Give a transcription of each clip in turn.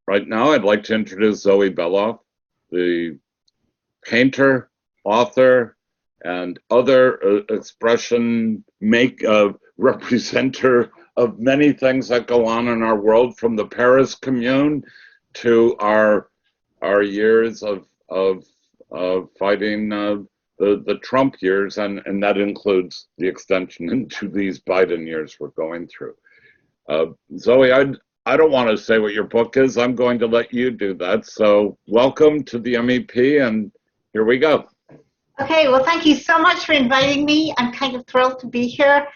right now, I'd like to introduce Zoe Beloff, the painter, author, and other representer of many things that go on in our world, from the Paris Commune to our years of fighting the Trump years, and that includes the extension into these Biden years we're going through. Zoe, I don't want to say what your book is. I'm going to let you do that. So welcome to the MEP, and here we go. Okay, well, thank you so much for inviting me. I'm kind of thrilled to be here,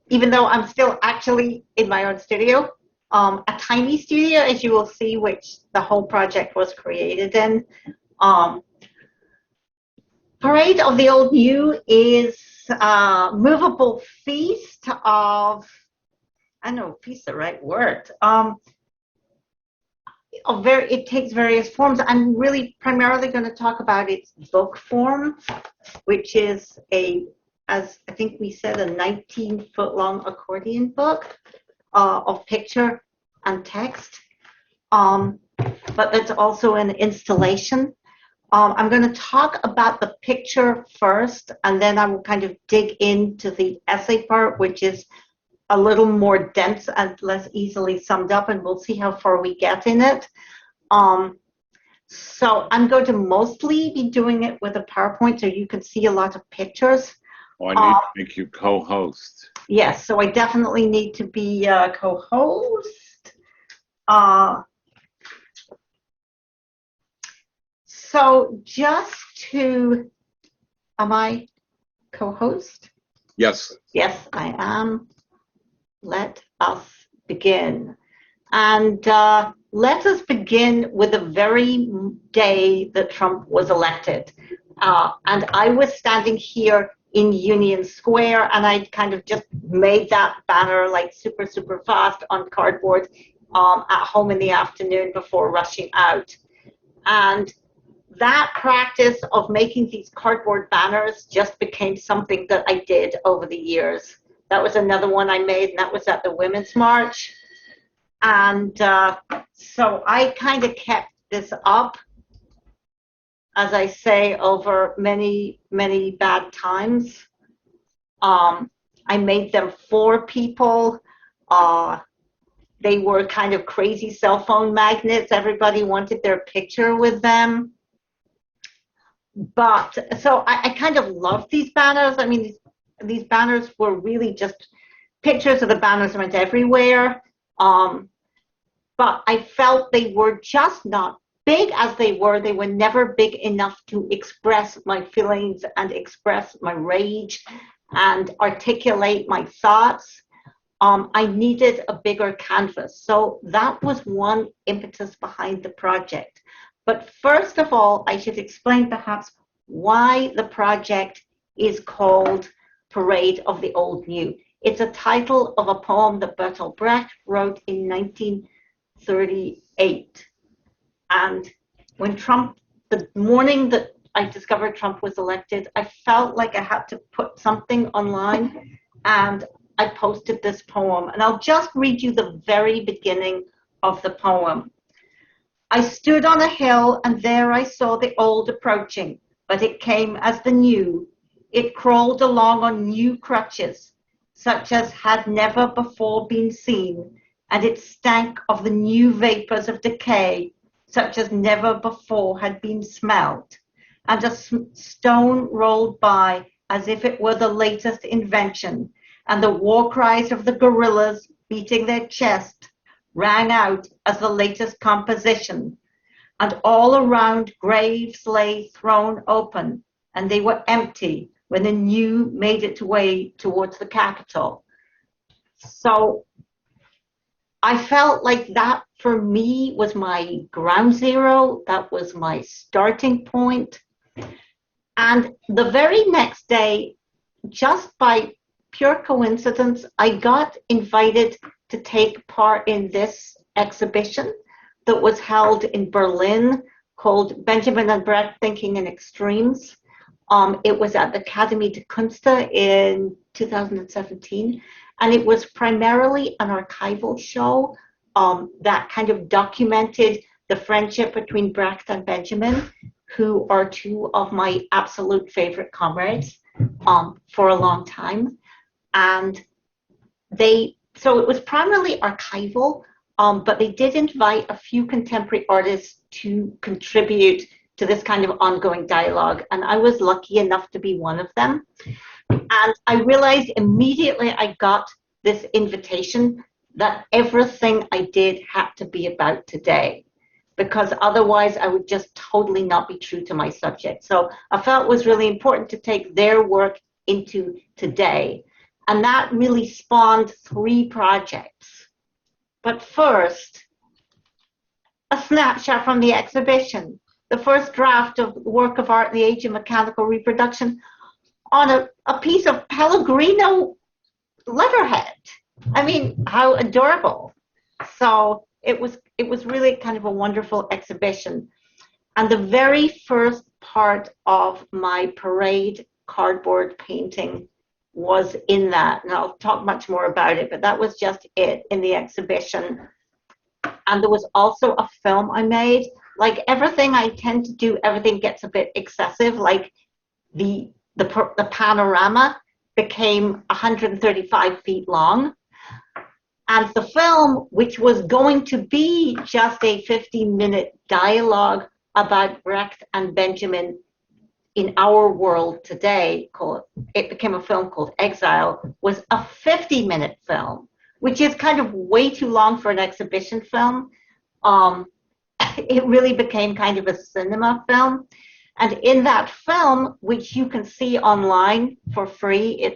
even though I'm still actually in my own studio. A tiny studio, as you will see, which the whole project was created in. Parade of the Old New is a movable feast of, I don't know, feast is the right word. It takes various forms. I'm really primarily going to talk about its book form, which is as I think we said, a 19-foot-long accordion book of picture and text. But it's also an installation. I'm going to talk about the picture first, and then I will kind of dig into the essay part, which is a little more dense and less easily summed up, and we'll see how far we get in it. So I'm going to mostly be doing it with a PowerPoint so you can see a lot of pictures. Oh, I need to make you co-host. Yes, so I definitely need to be co-host. So just to, am I co-host? Yes. Yes, I am. Let us begin. And let us begin with the very day that Trump was elected. And I was standing here in Union Square, and I kind of just made that banner like super, super fast on cardboard at home in the afternoon before rushing out. And that practice of making these cardboard banners just became something that I did over the years. That was another one I made, and that was at the Women's March. And so I kind of kept this up, as I say, over many, many bad times. I made them for people. They were kind of crazy cell phone magnets. Everybody wanted their picture with them. But so I kind of loved these banners. I mean, these banners were really just pictures of the banners went everywhere. But I felt they were just not big as they were. They were never big enough to express my feelings and express my rage and articulate my thoughts. I needed a bigger canvas. So that was one impetus behind the project. But first of all, I should explain perhaps why the project is called Parade of the Old New. It's a title of a poem that Bertolt Brecht wrote in 1938. And when the morning that I discovered Trump was elected, I felt like I had to put something online, and I posted this poem. And I'll just read you the very beginning of the poem. I stood on a hill, and there I saw the old approaching, but it came as the new. It crawled along on new crutches, such as had never before been seen, and it stank of the new vapors of decay, such as never before had been smelled. And a stone rolled by as if it were the latest invention, and the war cries of the guerrillas beating their chest rang out as the latest composition. And all around graves lay thrown open, and they were empty when the new made its way towards the Capitol. So I felt like that for me was my ground zero. That was my starting point. And the very next day, just by pure coincidence, I got invited to take part in this exhibition that was held in Berlin called Benjamin and Brecht Thinking in Extremes. It was at the Academie der Künste in 2017, and it was primarily an archival show that kind of documented the friendship between Brecht and Benjamin, who are two of my absolute favorite comrades for a long time. And so it was primarily archival, but they did invite a few contemporary artists to contribute to this kind of ongoing dialogue. And I was lucky enough to be one of them. And I realized immediately I got this invitation that everything I did had to be about today, because otherwise I would just totally not be true to my subject. So I felt it was really important to take their work into today. And that really spawned 3 projects. But first, a snapshot from the exhibition. The first draft of the work of art in the age of mechanical reproduction on a piece of Pellegrino letterhead. I mean, how adorable. So it was really kind of a wonderful exhibition. And the very first part of my parade cardboard painting was in that. And I'll talk much more about it, but that was just it in the exhibition. And there was also a film I made. Like everything I tend to do, everything gets a bit excessive. Like the panorama became 135 feet long. And the film, which was going to be just a 50-minute dialogue about Brecht and Benjamin in our world today, it became a film called Exile, was a 50-minute film, which is kind of way too long for an exhibition film. It really became kind of a cinema film. And in that film, which you can see online for free,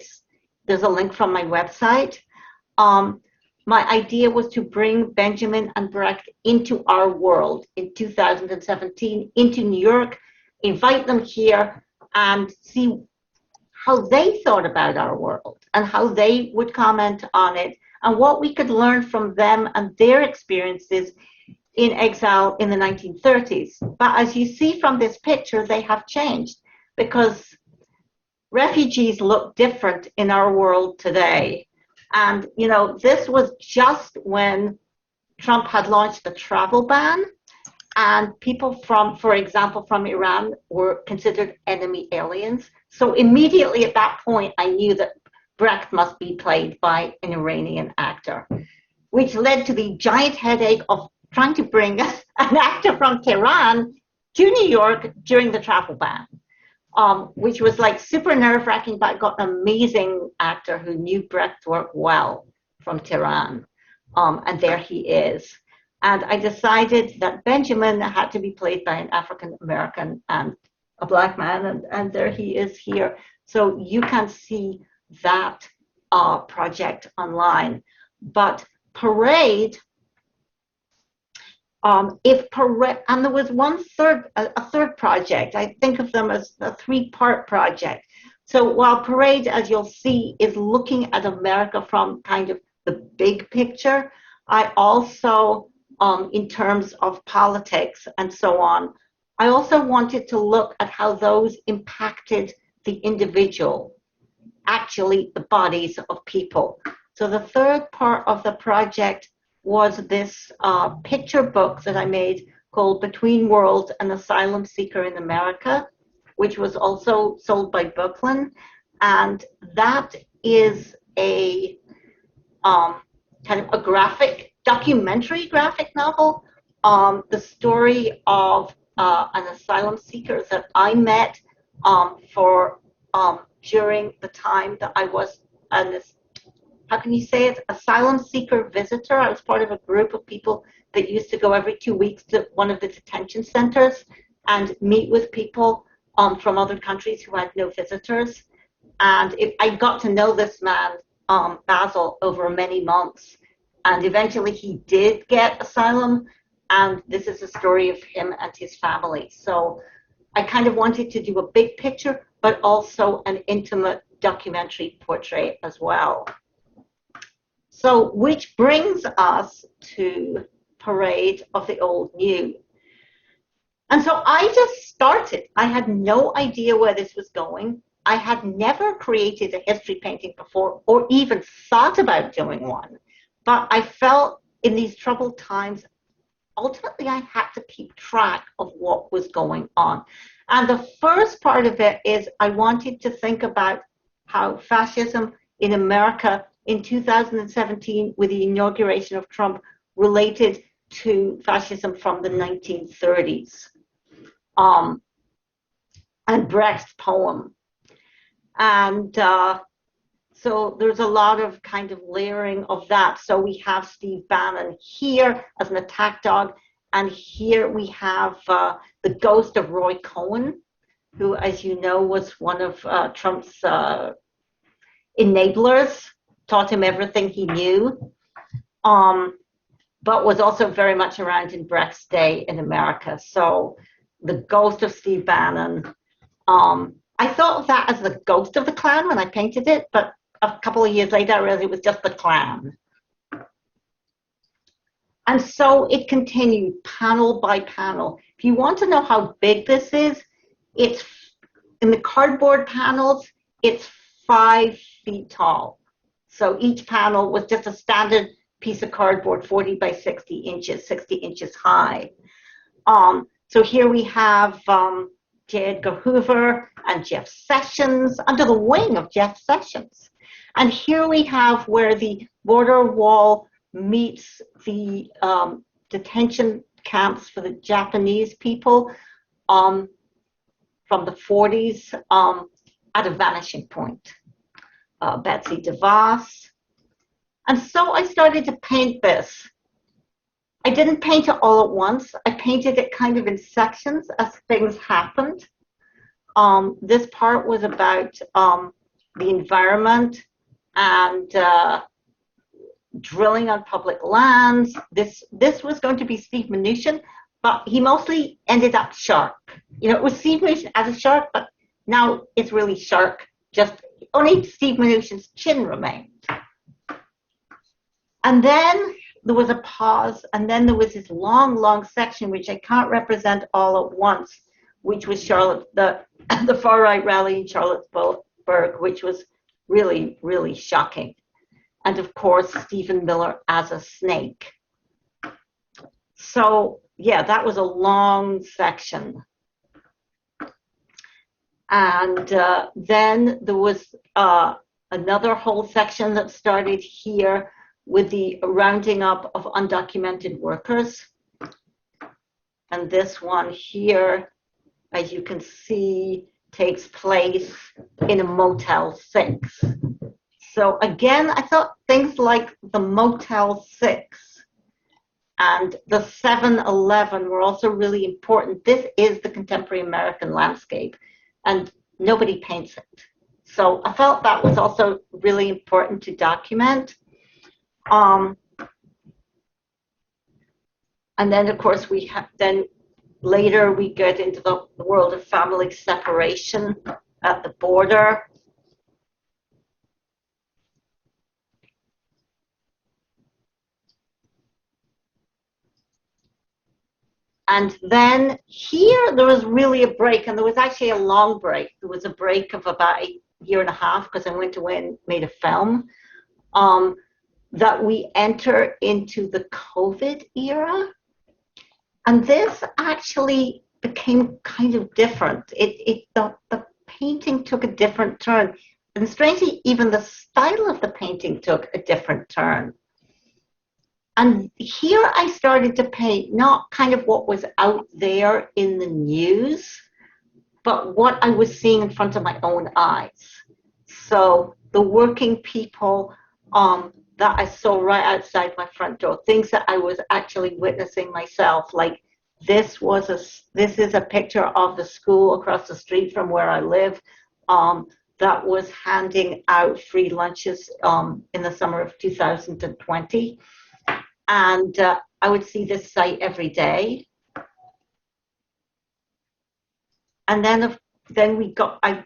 there's a link from my website. My idea was to bring Benjamin and Brecht into our world in 2017, into New York, invite them here and see how they thought about our world and how they would comment on it and what we could learn from them and their experiences in exile in the 1930s. But as you see from this picture, they have changed because refugees look different in our world today. And, this was just when Trump had launched the travel ban, and people for example, from Iran were considered enemy aliens. So immediately at that point, I knew that Brecht must be played by an Iranian actor, which led to the giant headache of trying to bring an actor from Tehran to New York during the travel ban. Which was like super nerve-wracking, but I got an amazing actor who knew Brecht's work well from Tehran, and there he is. And I decided that Benjamin had to be played by an African-American and a Black man, and there he is here. So you can see that project online. But Parade, and there was a third project. I think of them as a 3-part project. So while Parade, as you'll see, is looking at America from kind of the big picture, I also, in terms of politics and so on, I also wanted to look at how those impacted the individual, actually the bodies of people. So the third part of the project was this picture book that I made called Between Worlds: An Asylum Seeker in America, which was also sold by Brooklyn. And that is a kind of a documentary graphic novel, the story of an asylum seeker that I met during the time that I was asylum seeker visitor. I was part of a group of people that used to go every 2 weeks to one of the detention centers and meet with people from other countries who had no visitors. And I got to know this man, Basil, over many months. And eventually he did get asylum. And this is a story of him and his family. So I kind of wanted to do a big picture, but also an intimate documentary portrait as well. So, which brings us to Parade of the Old New. And so I just started. I had no idea where this was going. I had never created a history painting before or even thought about doing one. But I felt in these troubled times, ultimately I had to keep track of what was going on. And the first part of it is I wanted to think about how fascism in America in 2017, with the inauguration of Trump, related to fascism from the 1930s, and Brecht's poem. And so there's a lot of kind of layering of that. So we have Steve Bannon here as an attack dog, and here we have the ghost of Roy Cohn, who, as you know, was one of Trump's enablers, taught him everything he knew, but was also very much around in Brecht's day in America. So the ghost of Steve Bannon. I thought of that as the ghost of the Klan when I painted it, but a couple of years later I realized it was just the Klan. And so it continued panel by panel. If you want to know how big this is, it's in the cardboard panels, it's 5 feet tall. So each panel was just a standard piece of cardboard, 40 by 60 inches, 60 inches high. So here we have J. Edgar Hoover and Jeff Sessions, under the wing of Jeff Sessions. And here we have where the border wall meets the detention camps for the Japanese people from the 40s at a vanishing point. Betsy DeVos. And so I started to paint this. I didn't paint it all at once. I painted it kind of in sections as things happened. This part was about the environment and drilling on public lands. This was going to be Steve Mnuchin, but he mostly ended up shark. You know, it was Steve Mnuchin as a shark, but now it's really shark. Just only Steve Mnuchin's chin remained. And then there was a pause, and then there was this long, long section, which I can't represent all at once, which was the far-right rally in Charlottesburg, which was really, really shocking. And of course, Stephen Miller as a snake. So yeah, that was a long section. And then there was another whole section that started here with the rounding up of undocumented workers. And this one here, as you can see, takes place in a Motel 6. So again, I thought things like the Motel 6 and the 7-Eleven were also really important. This is the contemporary American landscape, and nobody paints it. So I felt that was also really important to document. And then, of course, we have later we get into the world of family separation at the border. And then here there was really a break, and there was actually a long break. There was a break of about a year and a half because I went away and made a film. That we enter into the COVID era. And this actually became kind of different. The painting took a different turn. And strangely, even the style of the painting took a different turn. And here I started to paint not kind of what was out there in the news, but what I was seeing in front of my own eyes. So the working people that I saw right outside my front door, things that I was actually witnessing myself. Like this is a picture of the school across the street from where I live that was handing out free lunches in the summer of 2020. And I would see this site every day. And then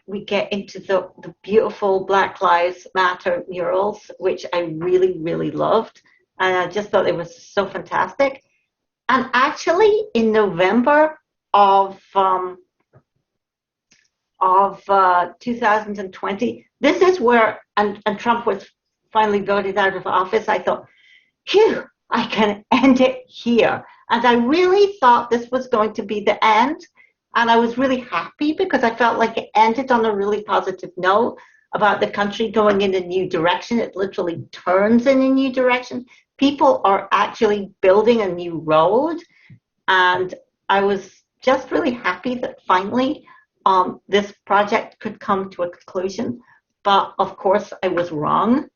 we get into the beautiful Black Lives Matter murals, which I really, really loved. And I just thought it was so fantastic. And actually, in November of 2020, this is where, and Trump was finally voted out of office, I thought, phew, I can end it here. And I really thought this was going to be the end. And I was really happy because I felt like it ended on a really positive note about the country going in a new direction. It literally turns in a new direction. People are actually building a new road. And I was just really happy that finally this project could come to a conclusion. But of course, I was wrong.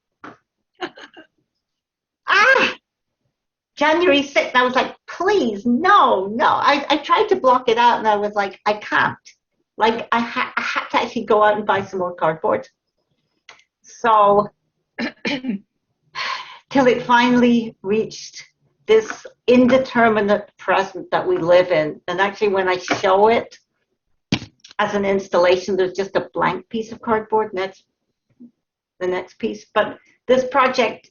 January 6th, I was like, please, no. I tried to block it out and I was like, I can't. Like, I had to actually go out and buy some more cardboard. So, till it finally reached this indeterminate present that we live in. And actually, when I show it as an installation, there's just a blank piece of cardboard, and that's the next piece. But this project,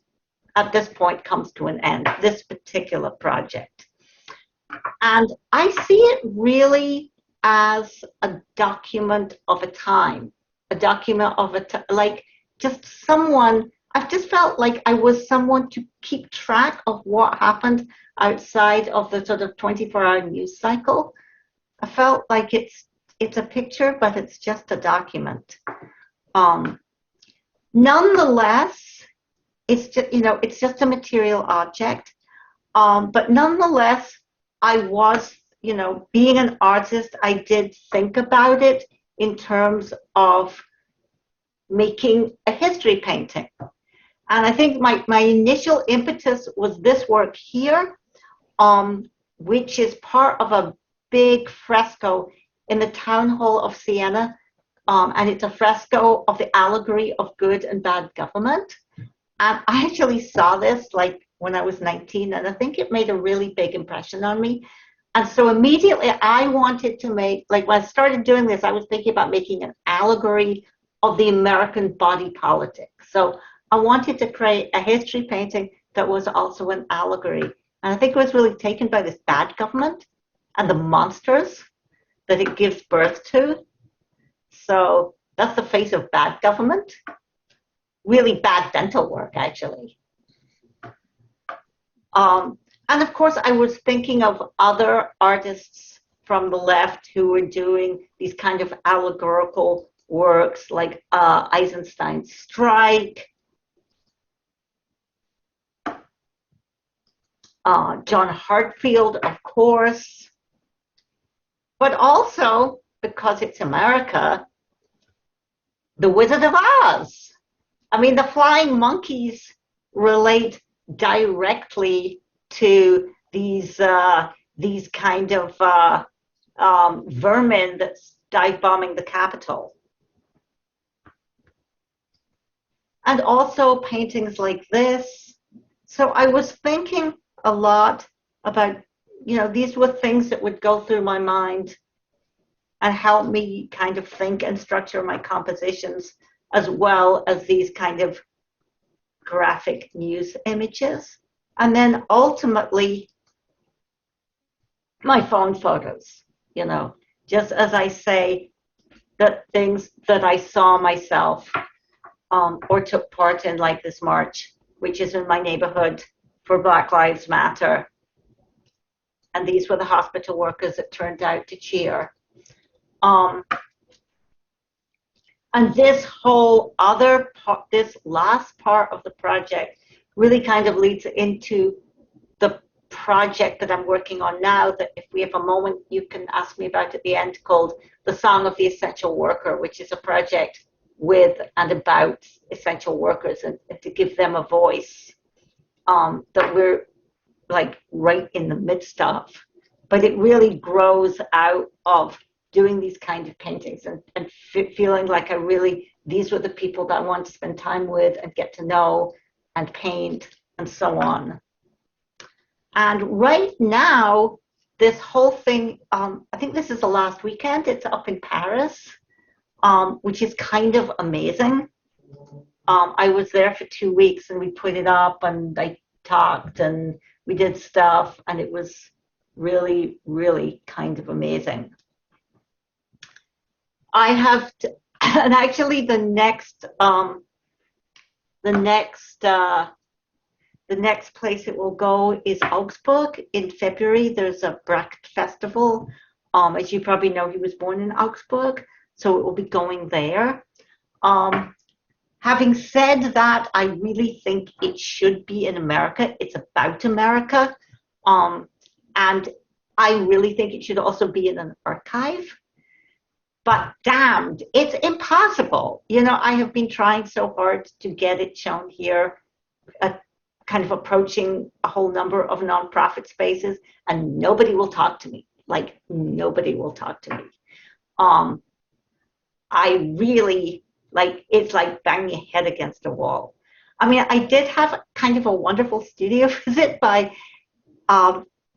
at this point, comes to an end, this particular project. And I see it really as a document of a time, a document of like just someone, I've just felt like I was someone to keep track of what happened outside of the sort of 24-hour news cycle. I felt like it's a picture, but it's just a document. Nonetheless, it's just, it's just a material object. But nonetheless, I was, being an artist, I did think about it in terms of making a history painting. And I think my initial impetus was this work here, which is part of a big fresco in the town hall of Siena. And it's a fresco of the allegory of good and bad government. And I actually saw this like when I was 19, and I think it made a really big impression on me. And so immediately I wanted to make, like when I started doing this, I was thinking about making an allegory of the American body politic. So I wanted to create a history painting that was also an allegory. And I think it was really taken by this bad government and the monsters that it gives birth to. So that's the face of bad government. Really bad dental work, actually. And of course, I was thinking of other artists from the left who were doing these kind of allegorical works like Eisenstein's Strike, John Hartfield, of course, but also, because it's America, The Wizard of Oz. I mean, the flying monkeys relate directly to these kind of vermin that's dive bombing the Capitol. And also paintings like this. So I was thinking a lot about, these were things that would go through my mind and help me kind of think and structure my compositions, as well as these kind of graphic news images. And then ultimately, my phone photos, just as I say, that things that I saw myself or took part in, like this march, which is in my neighborhood for Black Lives Matter. And these were the hospital workers that turned out to cheer. And this whole other part, this last part of the project really kind of leads into the project that I'm working on now, that if we have a moment, you can ask me about at the end, called The Song of the Essential Worker, which is a project with and about essential workers and to give them a voice that we're like right in the midst of. But it really grows out of doing these kind of paintings and feeling like these were the people that I want to spend time with and get to know and paint and so on. And right now, this whole thing, I think this is the last weekend, it's up in Paris, which is kind of amazing. I was there for 2 weeks and we put it up and I talked and we did stuff, and it was really, really kind of amazing. I have to, and actually the next The next place it will go is Augsburg in February. There's a Brecht festival. As you probably know, he was born in Augsburg, so it will be going there. Having said that, I really think it should be in America. It's about America. And I really think it should also be in an archive. But damned, it's impossible. You know, I have been trying so hard to get it shown here, kind of approaching a whole number of nonprofit spaces, and nobody will talk to me. Like, nobody will talk to me. I really, like, it's like banging your head against a wall. I mean, I did have kind of a wonderful studio visit by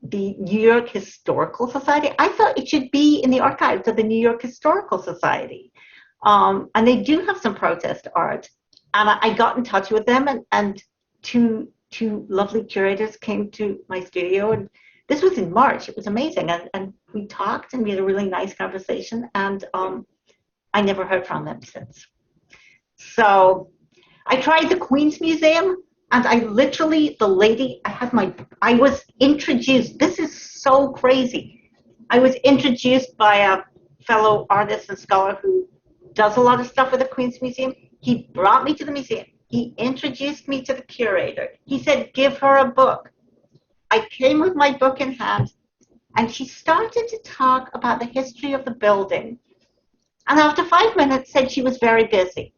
the New York Historical Society. I thought it should be in the archives of the New York Historical Society. And they do have some protest art. And I got in touch with them, and two lovely curators came to my studio. And this was in March. It was amazing. And we talked, and we had a really nice conversation. And I never heard from them since. So I tried the Queen's Museum. And I literally, the lady, I was introduced, this is so crazy. I was introduced by a fellow artist and scholar who does a lot of stuff with the Queen's Museum. He brought me to the museum. He introduced me to the curator. He said, give her a book. I came with my book in hand, and she started to talk about the history of the building. And after 5 minutes, said she was very busy.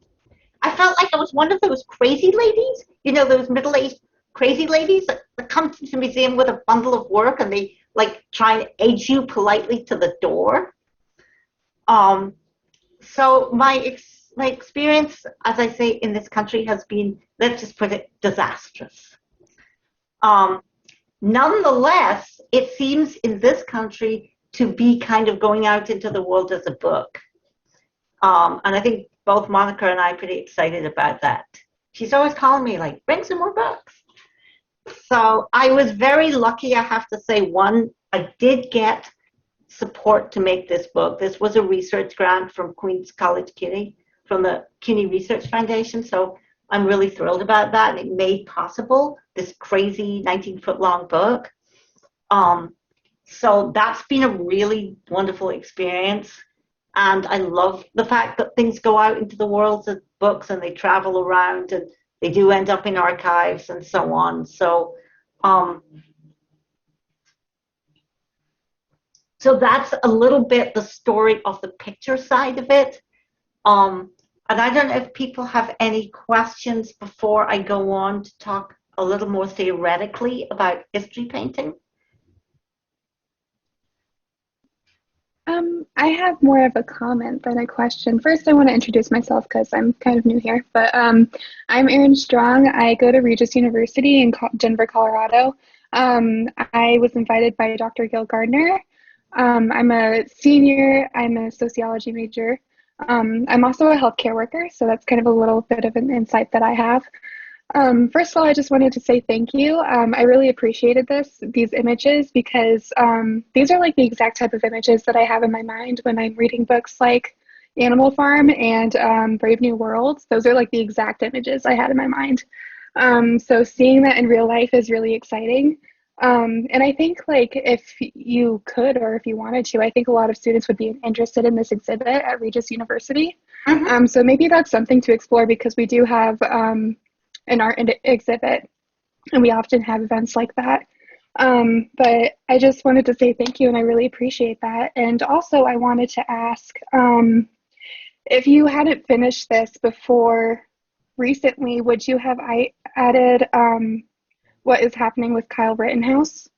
I felt like I was one of those crazy ladies, you know, those middle-aged crazy ladies that come to the museum with a bundle of work and they like try and aid you politely to the door. So my experience, as I say, in this country has been, let's just put it, disastrous. Nonetheless, it seems in this country to be kind of going out into the world as a book. And I think both Monica and I are pretty excited about that. She's always calling me like, bring some more books. So I was very lucky, I have to say. One, I did get support to make this book. This was a research grant from Queen's College CUNY, from the CUNY Research Foundation. So I'm really thrilled about that. And it made possible this crazy 19-foot long book. So that's been a really wonderful experience. And I love the fact that things go out into the world of books and they travel around and they do end up in archives and so on. So, so that's a little bit the story of the picture side of it. And I don't know if people have any questions before I go on to talk a little more theoretically about history painting. I have more of a comment than a question. First, I want to introduce myself because I'm kind of new here, but I'm Erin Strong. I go to Regis University in Denver, Colorado. I was invited by Dr. Gil Gardner. I'm a senior. I'm a sociology major. I'm also a healthcare worker, so that's kind of a little bit of an insight that I have. First of all, I just wanted to say thank you. I really appreciated these images, because these are like the exact type of images that I have in my mind when I'm reading books like Animal Farm and Brave New World. Those are like the exact images I had in my mind. So seeing that in real life is really exciting. And I think like if you could, or if you wanted to, I think a lot of students would be interested in this exhibit at Regis University. Mm-hmm. So maybe that's something to explore, because we do have an art exhibit, and we often have events like that. But I just wanted to say thank you, and I really appreciate that. And also I wanted to ask, if you hadn't finished this before recently, would you have added what is happening with Kyle Rittenhouse?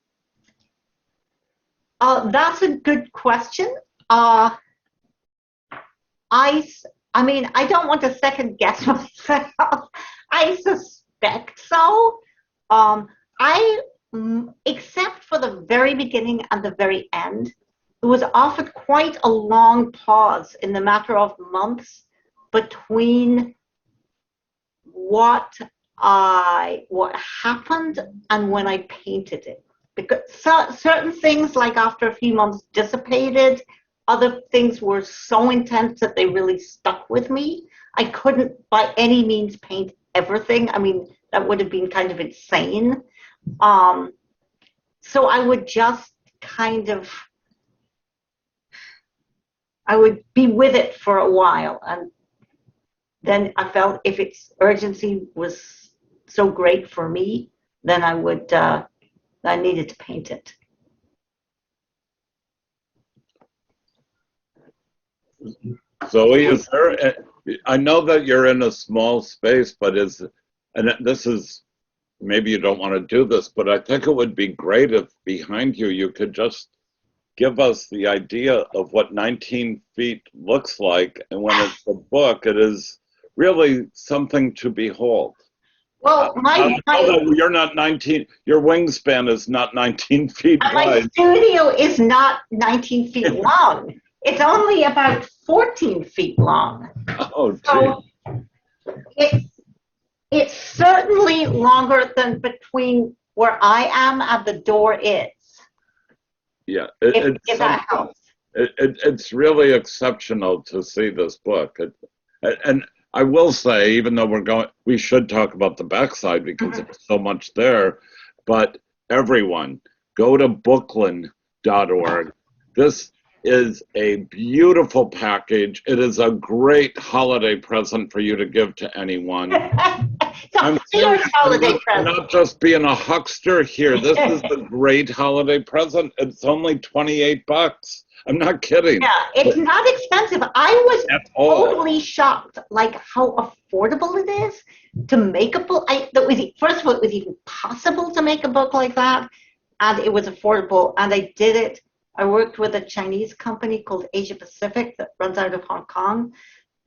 That's a good question. I mean, I don't want to second guess myself. I suspect so. Except for the very beginning and the very end, it was offered quite a long pause in the matter of months between what happened and when I painted it. Because certain things, like after a few months, dissipated. Other things were so intense that they really stuck with me. I couldn't by any means paint everything. I mean, that would have been kind of insane. So I would just kind of, I would be with it for a while, and then I felt if its urgency was so great for me, then I would, I needed to paint it. Zoe, is there, I know that you're in a small space, but and this is, maybe you don't want to do this, but I think it would be great if behind you could just give us the idea of what 19 feet looks like. And when it's a book, it is really something to behold. Well, I know that you're not 19, your wingspan is not 19 feet my wide. studio is not 19 feet long. It's only about 14 feet long. Oh, so it's certainly longer than between where I am and the door is. Yeah, if that helps. It's really exceptional to see this book. And I will say, even though we should talk about the backside because there's so much there, but everyone, go to bookland.org. This is a beautiful package. It is a great holiday present for you to give to anyone. I'm serious holiday present. I'm not just being a huckster here. This is a great holiday present. It's only $28. I'm not kidding. Yeah, it's not expensive. I was totally shocked, like how affordable it is to make a book. First of all, it was even possible to make a book like that, and it was affordable. And I did it. I worked with a Chinese company called Asia Pacific that runs out of Hong Kong,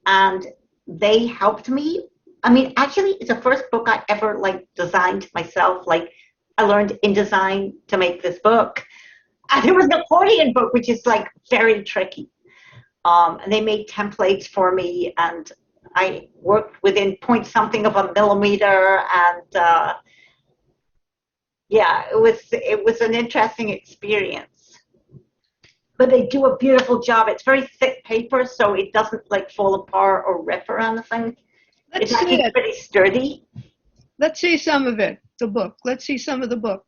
and they helped me. I mean, actually, it's the first book I ever designed myself. Like, I learned InDesign to make this book. And it was an accordion book, which is very tricky. And they made templates for me, and I worked within point something of a millimeter. And yeah, it was an interesting experience. But they do a beautiful job. It's very thick paper, so it doesn't fall apart or rip or anything. Let's see it. Pretty sturdy. Let's see some of it, the book. Let's see some of the book.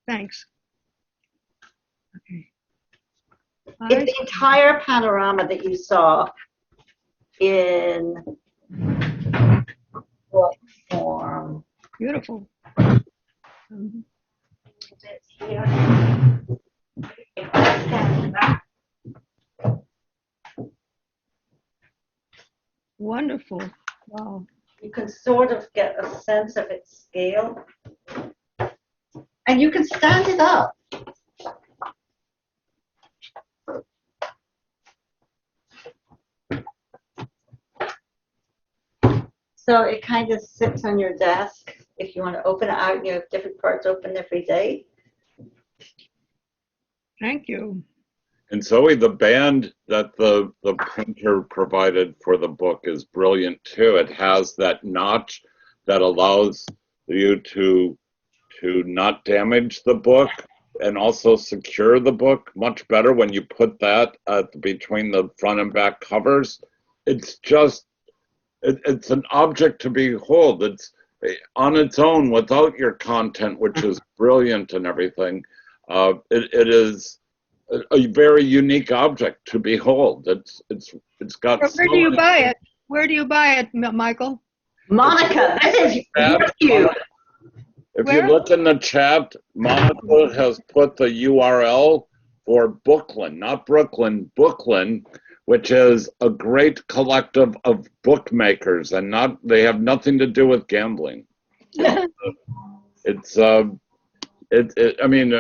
Thanks. Okay. It's the entire panorama that you saw in book form. Beautiful. It's here. If I stand back, Wonderful. Wow. you can sort of get a sense of its scale. And you can stand it up. So it kind of sits on your desk. If you want to open it out, you have different parts open every day. Thank you. And Zoe, the band that the printer provided for the book is brilliant too. It has that notch that allows you to not damage the book and also secure the book much better when you put that between the front and back covers. It's just, it's an object to behold. It's on its own without your content, which is brilliant and everything. It is a very unique object to behold. It's got. Where do you buy it? Where do you buy it, Michael? Monica, this is you. If you look in the chat, Monica has put the URL for Bookland, not Brooklyn, Bookland, which is a great collective of bookmakers, and they have nothing to do with gambling. I mean,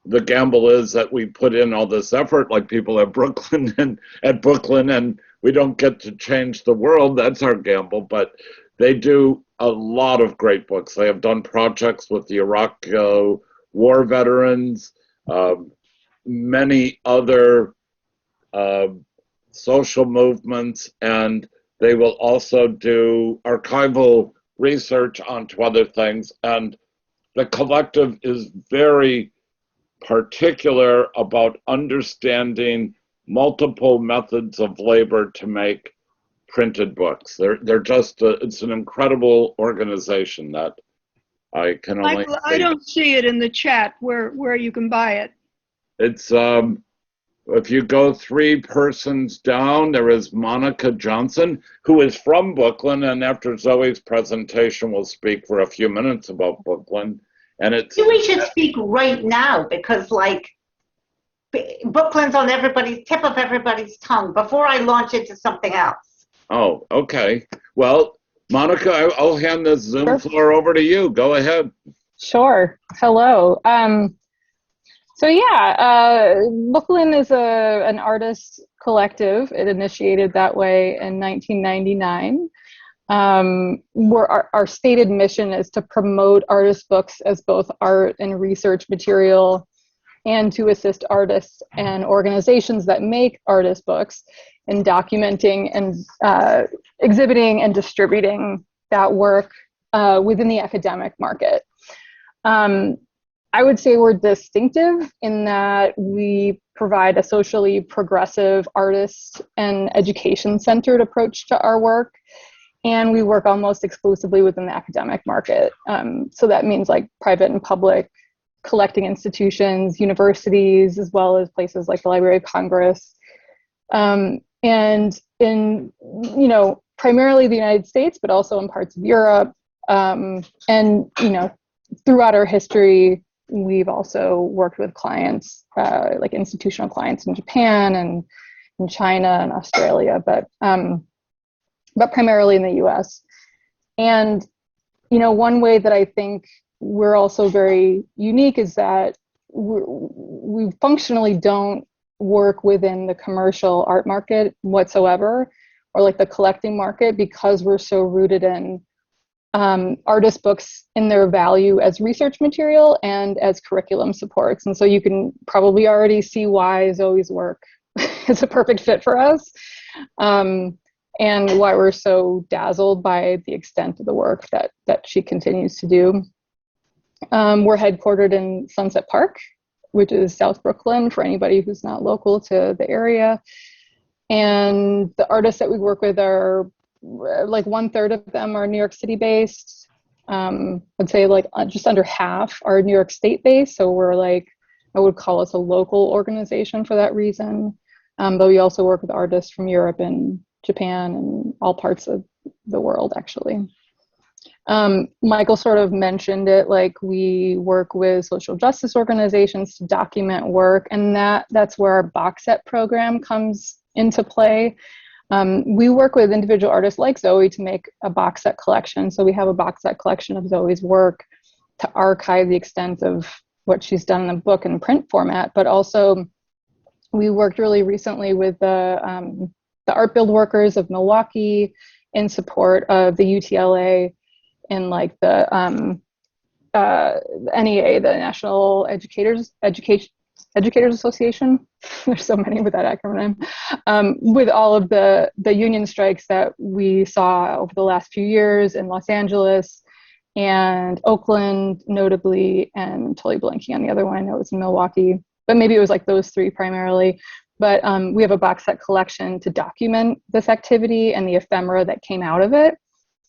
the gamble is that we put in all this effort, like people at Brooklyn and we don't get to change the world. That's our gamble, but they do a lot of great books. They have done projects with the Iraq war veterans, many other social movements, and they will also do archival research onto other things. And the collective is very particular about understanding multiple methods of labor to make printed books. They're just it's an incredible organization that I can only Michael, I don't see it in the chat where you can buy it. It's if you go 3 persons down, there is Monica Johnson, who is from Brooklyn, and after Zoe's presentation, will speak for a few minutes about Brooklyn. And it's We should speak right now because, like, Brooklyn's on everybody's tip of everybody's tongue before I launch into something else. Oh, okay. Well, Monica, I'll hand this Zoom floor over to you. Go ahead. Sure. Hello. So yeah, Brooklyn is an artist collective. It initiated that way in 1999. Our stated mission is to promote artist books as both art and research material, and to assist artists and organizations that make artist books in documenting and exhibiting and distributing that work within the academic market. I would say we're distinctive in that we provide a socially progressive artist and education-centered approach to our work, and we work almost exclusively within the academic market. So that means like private and public collecting institutions, universities, as well as places like the Library of Congress. And in, primarily the United States, but also in parts of Europe. And, throughout our history, we've also worked with clients, like institutional clients in Japan and in China and Australia, but primarily in the US. And, one way that I think we're also very unique is that we functionally don't work within the commercial art market whatsoever, or like the collecting market, because we're so rooted in artist books in their value as research material and as curriculum supports. And so you can probably already see why Zoe's work is a perfect fit for us, and why we're so dazzled by the extent of the work that she continues to do. We're headquartered in Sunset Park, which is South Brooklyn for anybody who's not local to the area. And the artists that we work with are like 1/3 of them are New York City based. I'd say like just under half are New York State based. So we're like, I would call us a local organization for that reason. But we also work with artists from Europe and Japan and all parts of the world, actually. Michael sort of mentioned it, like we work with social justice organizations to document work, and that's where our box set program comes into play. We work with individual artists like Zoe to make a box set collection. So we have a box set collection of Zoe's work to archive the extent of what she's done in a book and print format, but also we worked really recently with the Art Build Workers of Milwaukee in support of the UTLA and like the NEA, the National Educators Association. There's so many with that acronym. With all of the union strikes that we saw over the last few years in Los Angeles and Oakland, notably, and totally blanking on the other one. I know it was in Milwaukee, but maybe it was like those 3 primarily. But we have a box set collection to document this activity and the ephemera that came out of it.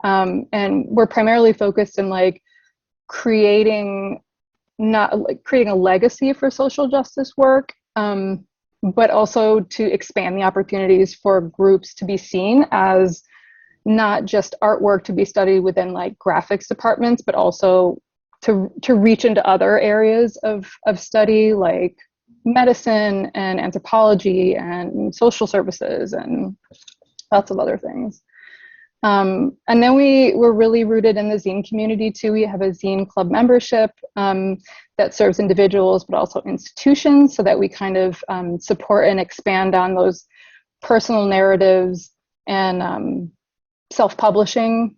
And we're primarily focused in like creating a legacy for social justice work, but also to expand the opportunities for groups to be seen as not just artwork to be studied within like graphics departments, but also to reach into other areas of study like medicine and anthropology and social services and lots of other things. And then we're really rooted in the zine community too. We have a zine club membership that serves individuals, but also institutions, so that we kind of support and expand on those personal narratives and self-publishing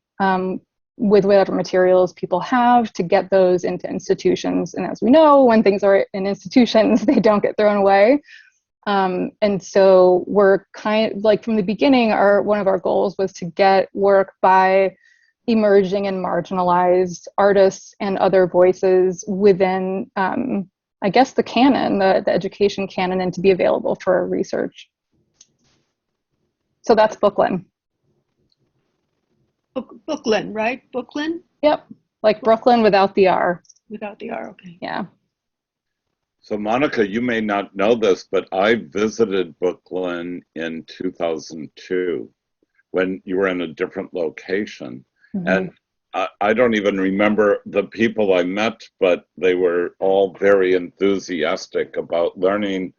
with whatever materials people have to get those into institutions. And as we know, when things are in institutions, they don't get thrown away. And so we're kind of like from the beginning, one of our goals was to get work by emerging and marginalized artists and other voices within, I guess, the canon, the education canon, and to be available for research. So that's Brooklyn. Brooklyn, right? Brooklyn? Yep. Like Brooklyn without the R. Without the R, okay. Yeah. So, Monica, you may not know this, but I visited Brooklyn in 2002 when you were in a different location. Mhm. And I don't even remember the people I met, but they were all very enthusiastic about learning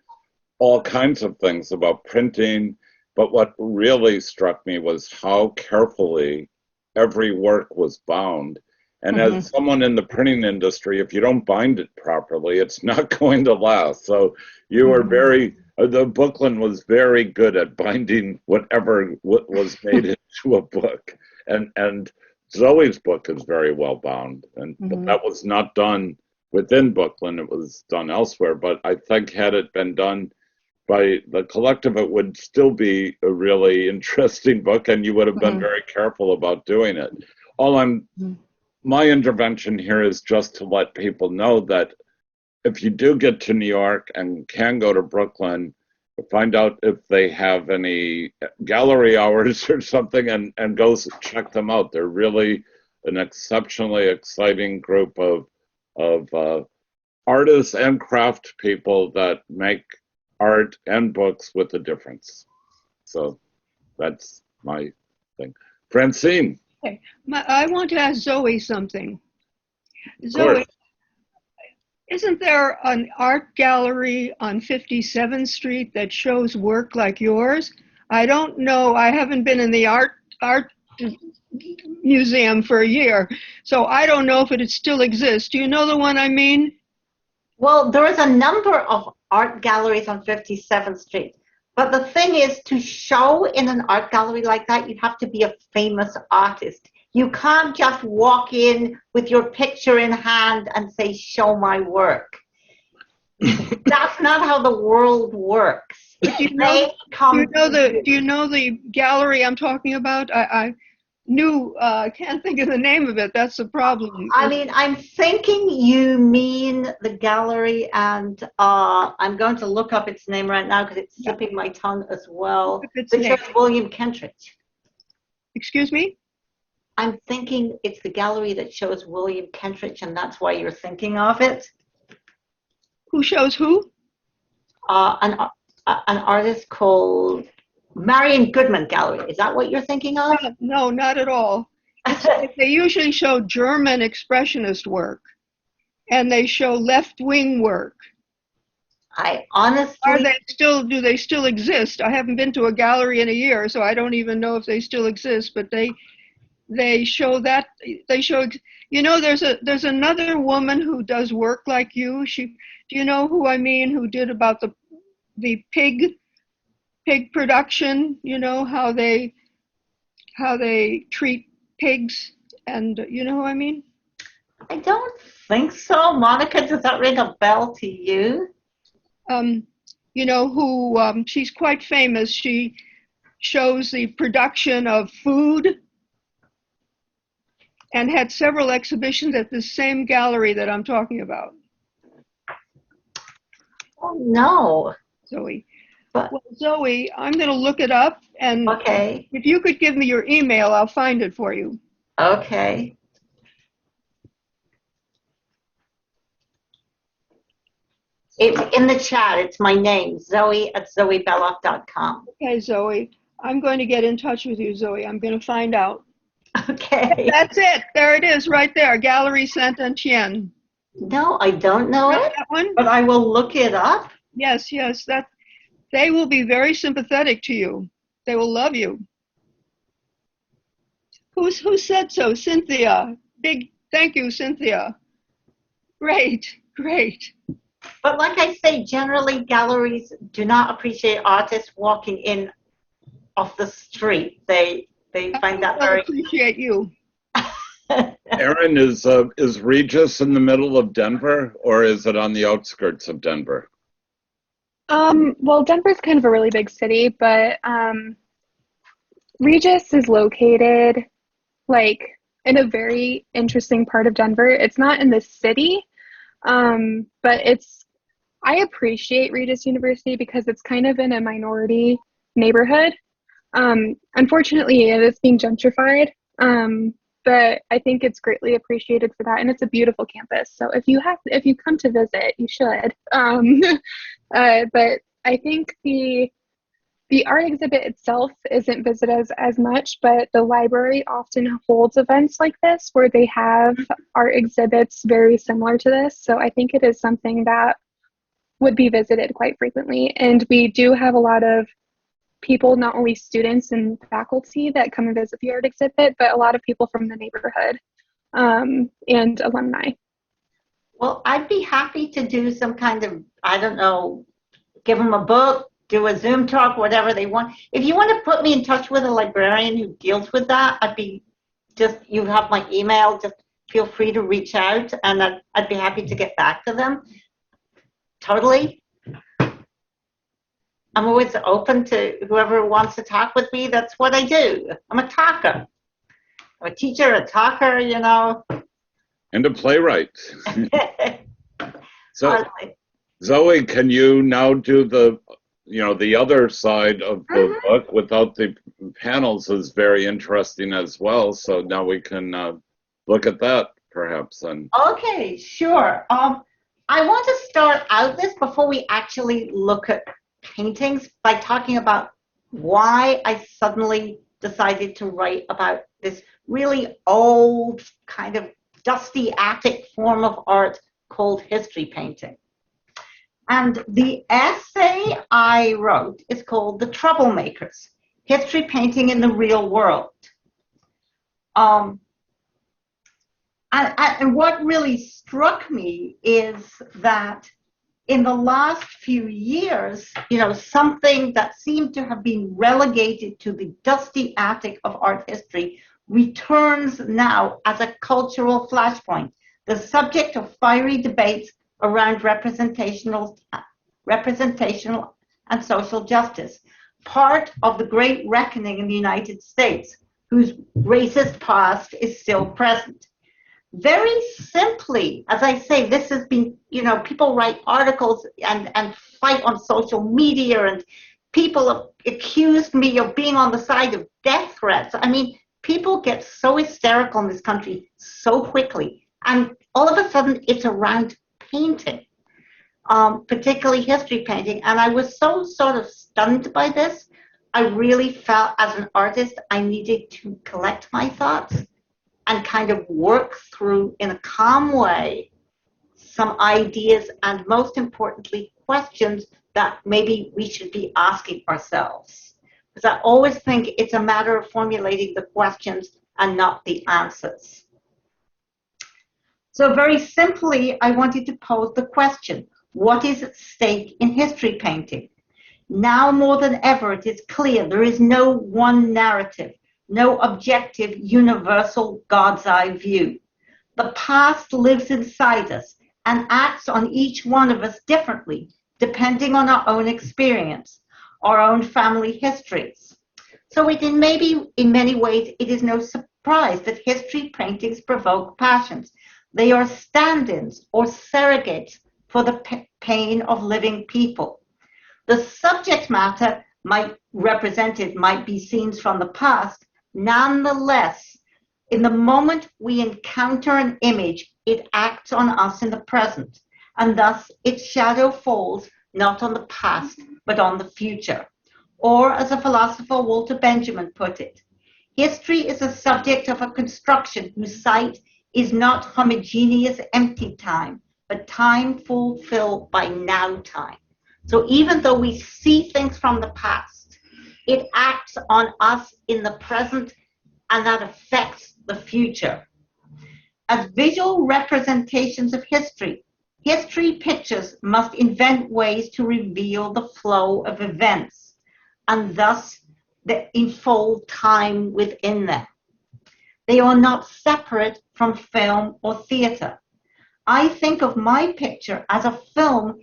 all kinds of things about printing. But what really struck me was how carefully every work was bound. And Mhm. as someone in the printing industry, if you don't bind it properly, it's not going to last. So you were the Brooklyn was very good at binding whatever was made into a book. And Zoe's book is very well bound. But that was not done within Brooklyn, it was done elsewhere. But I think had it been done by the collective, it would still be a really interesting book, and you would have been very careful about doing it. My intervention here is just to let people know that if you do get to New York and can go to Brooklyn, find out if they have any gallery hours or something, and go check them out. They're really an exceptionally exciting group of artists and craft people that make art and books with a difference. So that's my thing. Francine. Okay. I want to ask Zoe something. Of Zoe, course. isn't there an art gallery on 57th Street that shows work like yours? I don't know. I haven't been in the art museum for a year, so I don't know if it still exists. Do you know the one I mean? Well, there is a number of art galleries on 57th Street. But the thing is, to show in an art gallery like that, you have to be a famous artist. You can't just walk in with your picture in hand and say, show my work. That's not how the world works. Do you know the gallery I'm talking about? I can't think of the name of it. That's the problem. I mean, I'm thinking you mean the gallery, and I'm going to look up its name right now because it's slipping my tongue as well. It shows William Kentridge. Excuse me? I'm thinking it's the gallery that shows William Kentridge, and that's why you're thinking of it. Who shows who? An artist called Marion Goodman Gallery. Is that what you're thinking of? No, not at all. They usually show German expressionist work, and they show left-wing work. I honestly... Do they still exist? I haven't been to a gallery in a year, so I don't even know if they still exist, but they show that. There's another woman who does work like you. Do you know who I mean, who did about the pig production, how they treat pigs, and you know who I mean? I don't think so. Monica, does that ring a bell to you? She's quite famous. She shows the production of food and had several exhibitions at the same gallery that I'm talking about. Oh, no. Zoe. But, well, Zoe, I'm going to look it up, and okay. If you could give me your email, I'll find it for you. Okay. It's in the chat. It's my name, Zoe@zoebeloff.com. Okay, Zoe. I'm going to get in touch with you, Zoe. I'm going to find out. Okay. That's it. There it is, right there. Gallery Saint-Etienne. No, I don't know it. That one? But I will look it up. Yes. They will be very sympathetic to you. They will love you. Who said so? Cynthia. Big thank you, Cynthia. Great. But like I say, generally galleries do not appreciate artists walking in off the street. They find that very... appreciate you. Erin, is Regis in the middle of Denver, or is it on the outskirts of Denver? Well, Denver's kind of a really big city, but Regis is located in a very interesting part of Denver. It's not in the city, but I appreciate Regis University because it's kind of in a minority neighborhood. Unfortunately, it is being gentrified, But I think it's greatly appreciated for that, and it's a beautiful campus. So if you come to visit, you should. But I think the art exhibit itself isn't visited as much, but the library often holds events like this where they have art exhibits very similar to this. So I think it is something that would be visited quite frequently. And we do have a lot of people, not only students and faculty, that come and visit the art exhibit, but a lot of people from the neighborhood and alumni. Well, I'd be happy to do some kind of, I don't know, give them a book, do a Zoom talk, whatever they want. If you want to put me in touch with a librarian who deals with that, you have my email, just feel free to reach out, and I'd be happy to get back to them. Totally. I'm always open to whoever wants to talk with me. That's what I do. I'm a talker. I'm a teacher, a talker, And a playwright. So, Hardly. Zoe, can you now do the other side of the book without the panels is very interesting as well. So now we can look at that perhaps. Okay, sure. I want to start out this before we actually look at paintings by talking about why I suddenly decided to write about this really old, kind of dusty attic form of art called history painting. And the essay I wrote is called The Troublemakers, History Painting in the Real World. And what really struck me is that in the last few years, something that seemed to have been relegated to the dusty attic of art history returns now as a cultural flashpoint, the subject of fiery debates around representational and social justice, part of the great reckoning in the United States, whose racist past is still present. Very simply, as I say, this has been, people write articles and fight on social media, and people have accused me of being on the side of death threats. I mean, people get so hysterical in this country so quickly, and all of a sudden it's around painting, particularly history painting. And I was so sort of stunned by this. I really felt as an artist I needed to collect my thoughts and kind of work through in a calm way some ideas and, most importantly, questions that maybe we should be asking ourselves. Because I always think it's a matter of formulating the questions and not the answers. So very simply, I wanted to pose the question, what is at stake in history painting? Now more than ever, it is clear there is no one narrative, no objective, universal God's eye view. The past lives inside us and acts on each one of us differently, depending on our own experience, our own family histories. So in many ways, it is no surprise that history paintings provoke passions. They are stand-ins or surrogates for the pain of living people. The subject matter might be scenes from the past. Nonetheless, in the moment we encounter an image, it acts on us in the present, and thus its shadow falls not on the past, but on the future. Or, as a philosopher Walter Benjamin put it, history is a subject of a construction whose site is not homogeneous empty time, but time fulfilled by now time. So even though we see things from the past, it acts on us in the present, and that affects the future. As visual representations of history, history pictures must invent ways to reveal the flow of events, and thus enfold time within them. They are not separate from film or theater. I think of my picture as a film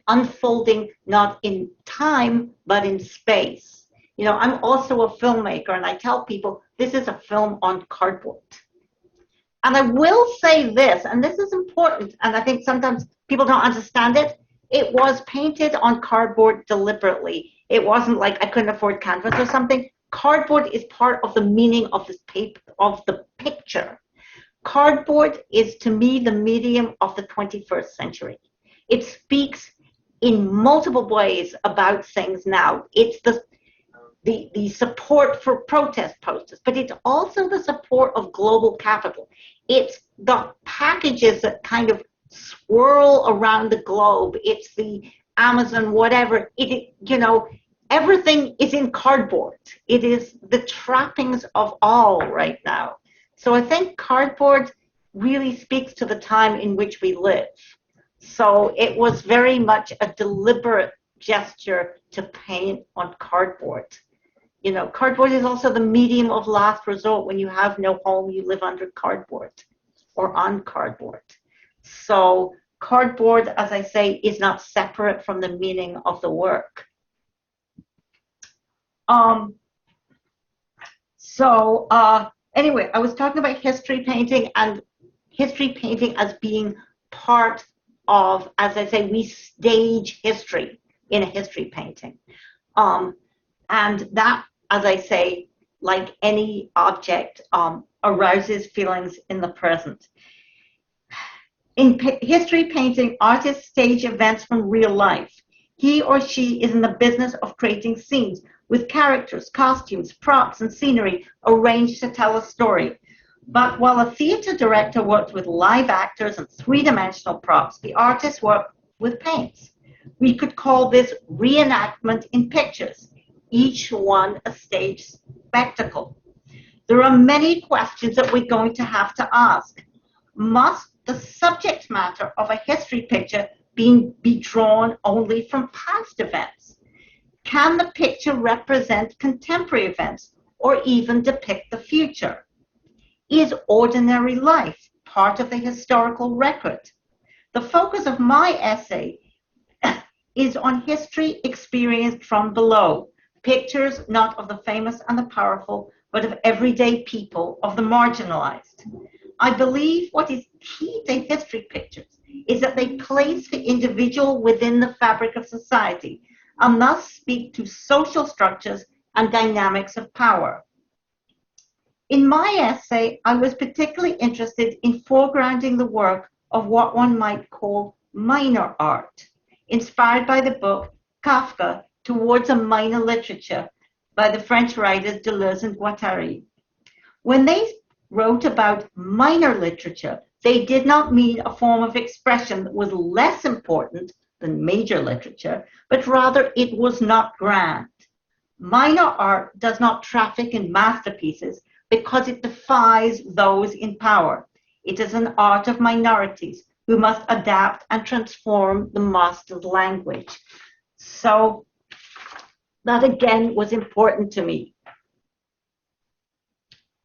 unfolding not in time, but in space. I'm also a filmmaker, and I tell people this is a film on cardboard. And I will say this, and this is important, and I think sometimes people don't understand it. It was painted on cardboard deliberately. It wasn't like I couldn't afford canvas or something. Cardboard is part of the meaning of this paper, of the picture. Cardboard is, to me, the medium of the 21st century. It speaks in multiple ways about things now. It's the support for protest posters, but it's also the support of global capital. It's the packages that kind of swirl around the globe. It's the Amazon, whatever. Everything is in cardboard. It is the trappings of all right now. So I think cardboard really speaks to the time in which we live. So it was very much a deliberate gesture to paint on cardboard. Cardboard is also the medium of last resort. When you have no home, you live under cardboard or on cardboard. So cardboard, as I say, is not separate from the meaning of the work. Anyway, I was talking about history painting and history painting as being part of, as I say, we stage history in a history painting. And that, as I say, like any object, arouses feelings in the present. In history painting, artists stage events from real life. He or she is in the business of creating scenes with characters, costumes, props, and scenery arranged to tell a story. But while a theater director works with live actors and three-dimensional props, the artists work with paints. We could call this reenactment in pictures, each one a stage spectacle. There are many questions that we're going to have to ask. Must the subject matter of a history picture be drawn only from past events? Can the picture represent contemporary events or even depict the future? Is ordinary life part of the historical record? The focus of my essay is on history experienced from below, pictures not of the famous and the powerful, but of everyday people, of the marginalized. I believe what is key to history pictures is that they place the individual within the fabric of society and thus speak to social structures and dynamics of power. In my essay, I was particularly interested in foregrounding the work of what one might call minor art, inspired by the book Kafka, Towards a Minor Literature by the French writers Deleuze and Guattari. When they wrote about minor literature, they did not mean a form of expression that was less important than major literature, but rather it was not grand. Minor art does not traffic in masterpieces because it defies those in power. It is an art of minorities who must adapt and transform the master's language. So that again was important to me.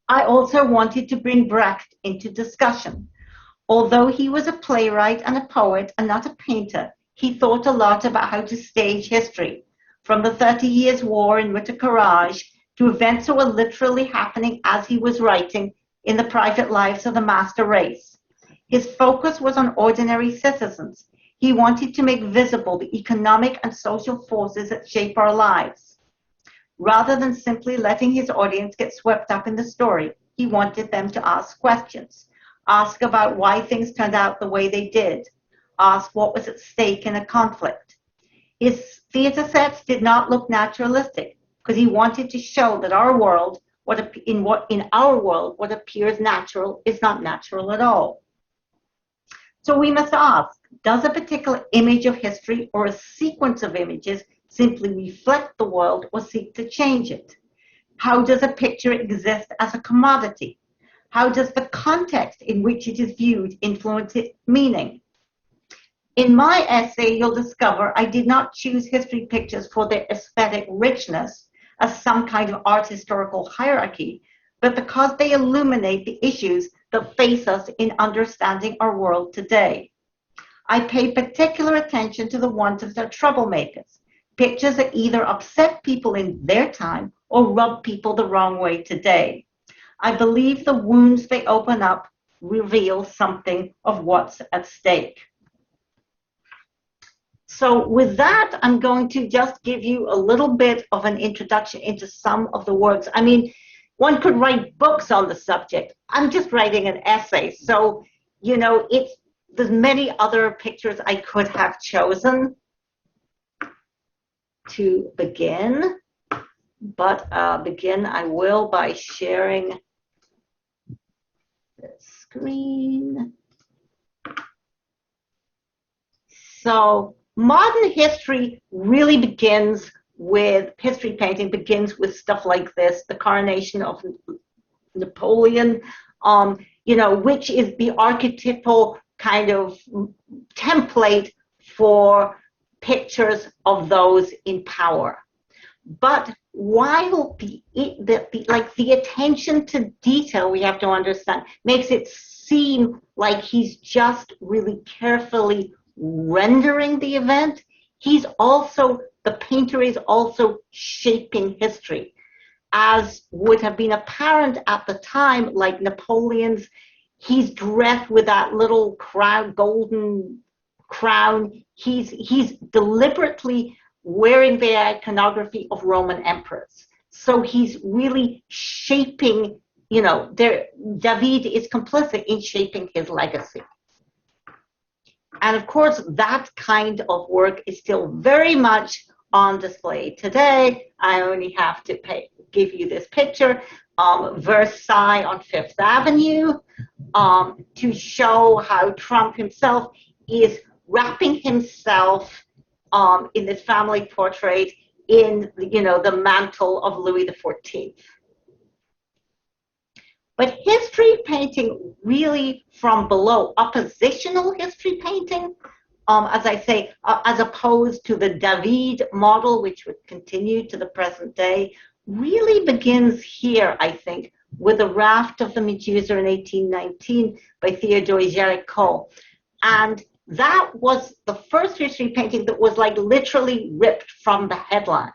I also wanted to bring Brecht into discussion. Although he was a playwright and a poet and not a painter, he thought a lot about how to stage history, from the 30 Years' War in Wittercourage to events that were literally happening as he was writing in the private lives of the master race. His focus was on ordinary citizens. He wanted to make visible the economic and social forces that shape our lives. Rather than simply letting his audience get swept up in the story, he wanted them to ask questions, ask about why things turned out the way they did, ask what was at stake in a conflict. His theater sets did not look naturalistic because he wanted to show that our world, what appears natural is not natural at all. So we must ask, does a particular image of history or a sequence of images simply reflect the world or seek to change it? How does a picture exist as a commodity? How does the context in which it is viewed influence its meaning? In my essay, you'll discover I did not choose history pictures for their aesthetic richness as some kind of art historical hierarchy, but because they illuminate the issues that face us in understanding our world today. I pay particular attention to the ones that are troublemakers, pictures that either upset people in their time or rub people the wrong way today. I believe the wounds they open up reveal something of what's at stake. So with that, I'm going to just give you a little bit of an introduction into some of the works. I mean, one could write books on the subject. I'm just writing an essay. So, you know, there's many other pictures I could have chosen to begin. But begin I will by sharing the screen. So modern history really begins with, history painting begins with stuff like this, the coronation of Napoleon, you know, which is the archetypal kind of template for pictures of those in power. But while the attention to detail, we have to understand, makes it seem like he's just really carefully rendering the event, the painter is also shaping history. As would have been apparent at the time, like Napoleon's, he's dressed with that little golden crown. He's deliberately wearing the iconography of Roman emperors. So he's really shaping, you know, David is complicit in shaping his legacy. And of course, that kind of work is still very much on display today. I only have to give you this picture, Versailles on Fifth Avenue, to show how Trump himself is wrapping himself in this family portrait in, you know, the mantle of Louis XIV. But history painting really from below, oppositional history painting, as I say, as opposed to the David model, which would continue to the present day, really begins here, I think, with the Raft of the Medusa in 1819 by Theodore Jericho. And that was the first history painting that was like literally ripped from the headlines.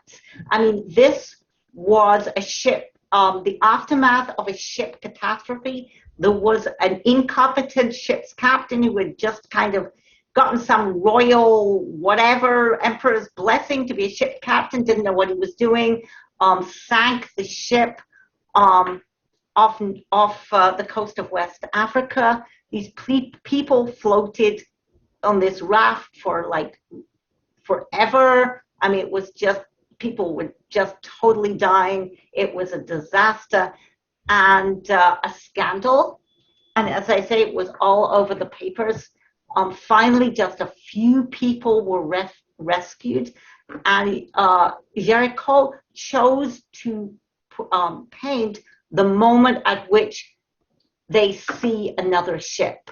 I mean, this was a ship, the aftermath of a ship catastrophe. There was an incompetent ship's captain who had just kind of gotten some royal whatever emperor's blessing to be a ship captain, didn't know what he was doing, sank the ship off the coast of West Africa. These people floated on this raft for like forever. I mean, it was just, people were just totally dying. It was a disaster and a scandal. And as I say, it was all over the papers. Finally, just a few people were rescued. And Jericho chose to paint the moment at which they see another ship.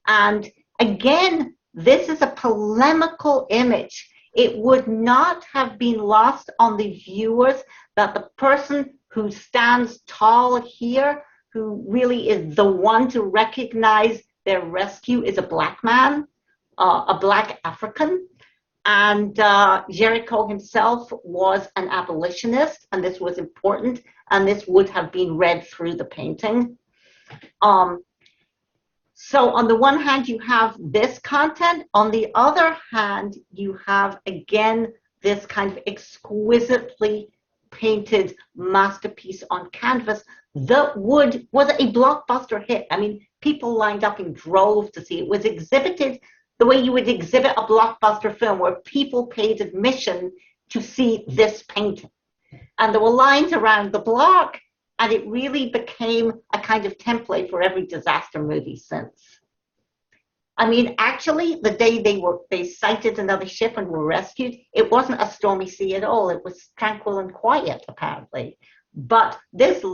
And again, this is a polemical image. It would not have been lost on the viewers that the person who stands tall here, who really is the one to recognize their rescue, is a black man, a black African. And Jericho himself was an abolitionist, and this was important, and this would have been read through the painting. So on the one hand, you have this content. On the other hand, you have, again, this kind of exquisitely painted masterpiece on canvas that was a blockbuster hit. I mean, people lined up in droves to see it. It was exhibited the way you would exhibit a blockbuster film, where people paid admission to see this painting. And there were lines around the block, and it really became a kind of template for every disaster movie since. I mean, actually, the day they sighted another ship and were rescued, it wasn't a stormy sea at all. It was tranquil and quiet, apparently. But this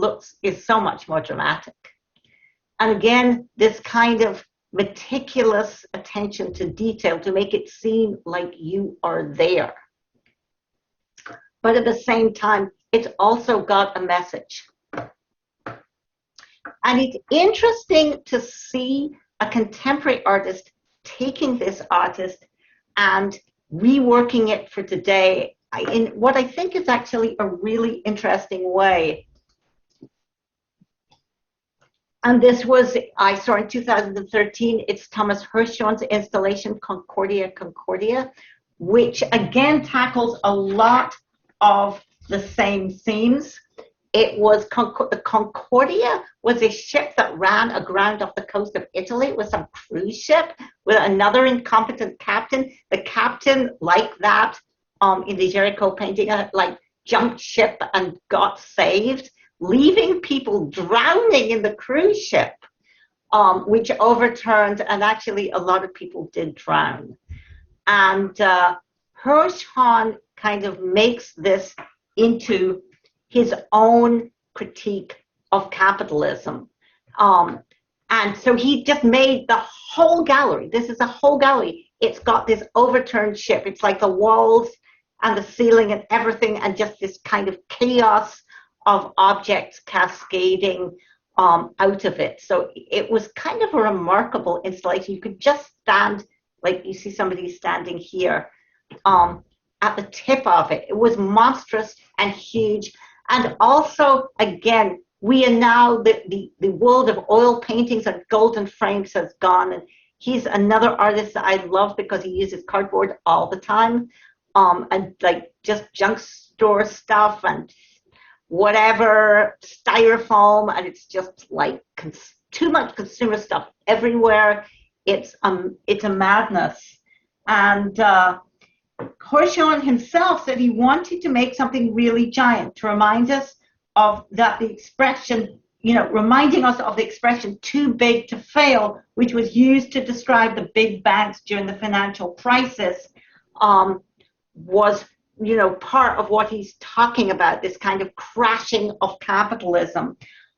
is so much more dramatic. And again, this kind of meticulous attention to detail to make it seem like you are there. But at the same time, it's also got a message. And it's interesting to see a contemporary artist taking this artist and reworking it for today in what I think is actually a really interesting way. And this was, I saw in 2013, it's Thomas Hirschhorn's installation, Concordia, Concordia, which again tackles a lot of the same themes. It was the Concordia was a ship that ran aground off the coast of Italy. It was some cruise ship with another incompetent captain. The captain, like that in the Jericho painting, like jumped ship and got saved, leaving people drowning in the cruise ship, which overturned, and actually a lot of people did drown. And Hirshhorn kind of makes this into his own critique of capitalism. And so he just made the whole gallery. This is a whole gallery. It's got this overturned ship. It's like the walls and the ceiling and everything, and just this kind of chaos of objects cascading out of it. So it was kind of a remarkable installation. You could just stand, like you see somebody standing here, at the tip of it. It was monstrous and huge. And also, again, we are now, the world of oil paintings and golden frames has gone. And he's another artist that I love because he uses cardboard all the time, and like just junk store stuff and whatever, styrofoam, and it's just like too much consumer stuff everywhere. It's a madness. And Hirshhorn himself said he wanted to make something really giant to remind us of that the expression, reminding us of the expression too big to fail, which was used to describe the big banks during the financial crisis, was, part of what he's talking about, this kind of crashing of capitalism.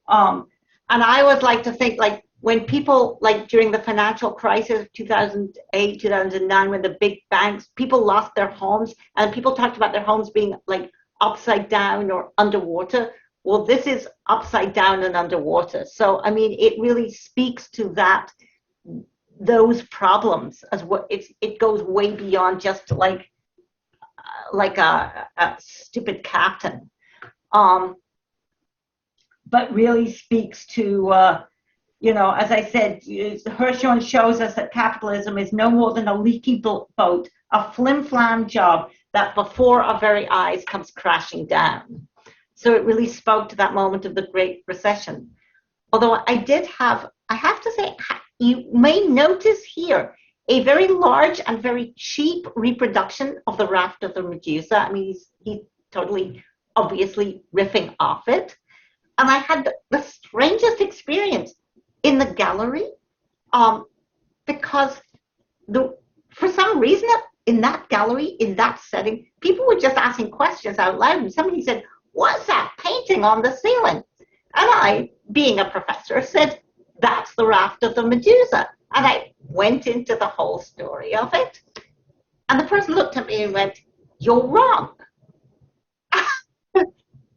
And I would like to think, like, when people, like during the financial crisis of 2008, 2009, when the big banks, people lost their homes, and people talked about their homes being like upside down or underwater. Well, this is upside down and underwater. So, I mean, it really speaks to those problems as what it goes way beyond just like a stupid captain, but really speaks to, as I said, Hirshhorn shows us that capitalism is no more than a leaky boat, a flim-flam job that before our very eyes comes crashing down. So it really spoke to that moment of the Great Recession. Although I have to say, you may notice here a very large and very cheap reproduction of the Raft of the Medusa. I mean, he's totally obviously riffing off it. And I had the strangest experience in the gallery, because for some reason in that gallery, in that setting, people were just asking questions out loud, and somebody said, "What's that painting on the ceiling?" And I, being a professor, said, "That's the Raft of the Medusa." And I went into the whole story of it, and the person looked at me and went, "You're wrong."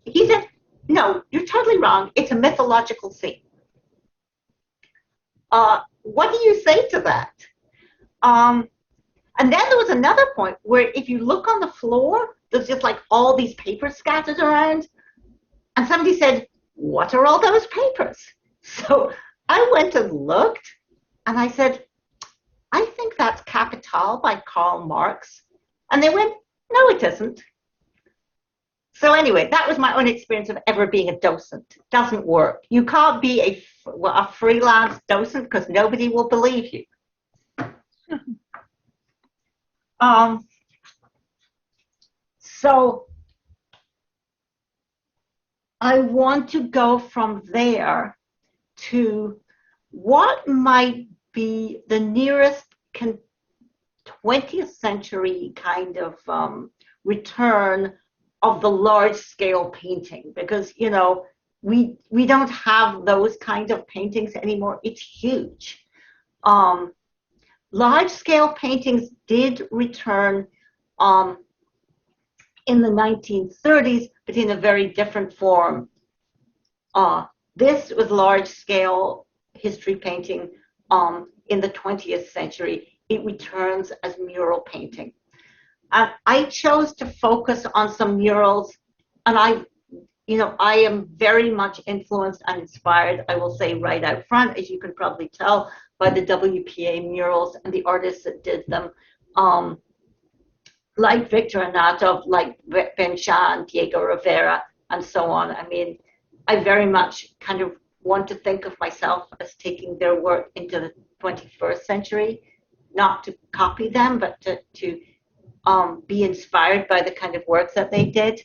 He said, "No, you're totally wrong. It's a mythological scene." What do you say to that? And then there was another point where if you look on the floor, there's just like all these papers scattered around. And somebody said, "What are all those papers?" So I went and looked, and I said, "I think that's Capital by Karl Marx." And they went, "No, it isn't." So anyway, that was my own experience of ever being a docent. It doesn't work. You can't be a freelance docent because nobody will believe you. So I want to go from there to what might be the nearest 20th century kind of return of the large-scale painting, because we don't have those kind of paintings anymore. It's huge. Large-scale paintings did return in the 1930s, but in a very different form. This was large-scale history painting in the 20th century. It returns as mural painting. I chose to focus on some murals, and I am very much influenced and inspired, I will say right out front, as you can probably tell, by the WPA murals and the artists that did them. like Victor Anatov, like Ben Shah, Diego Rivera, and so on. I mean, I very much kind of want to think of myself as taking their work into the 21st century, not to copy them, but to be inspired by the kind of work that they did.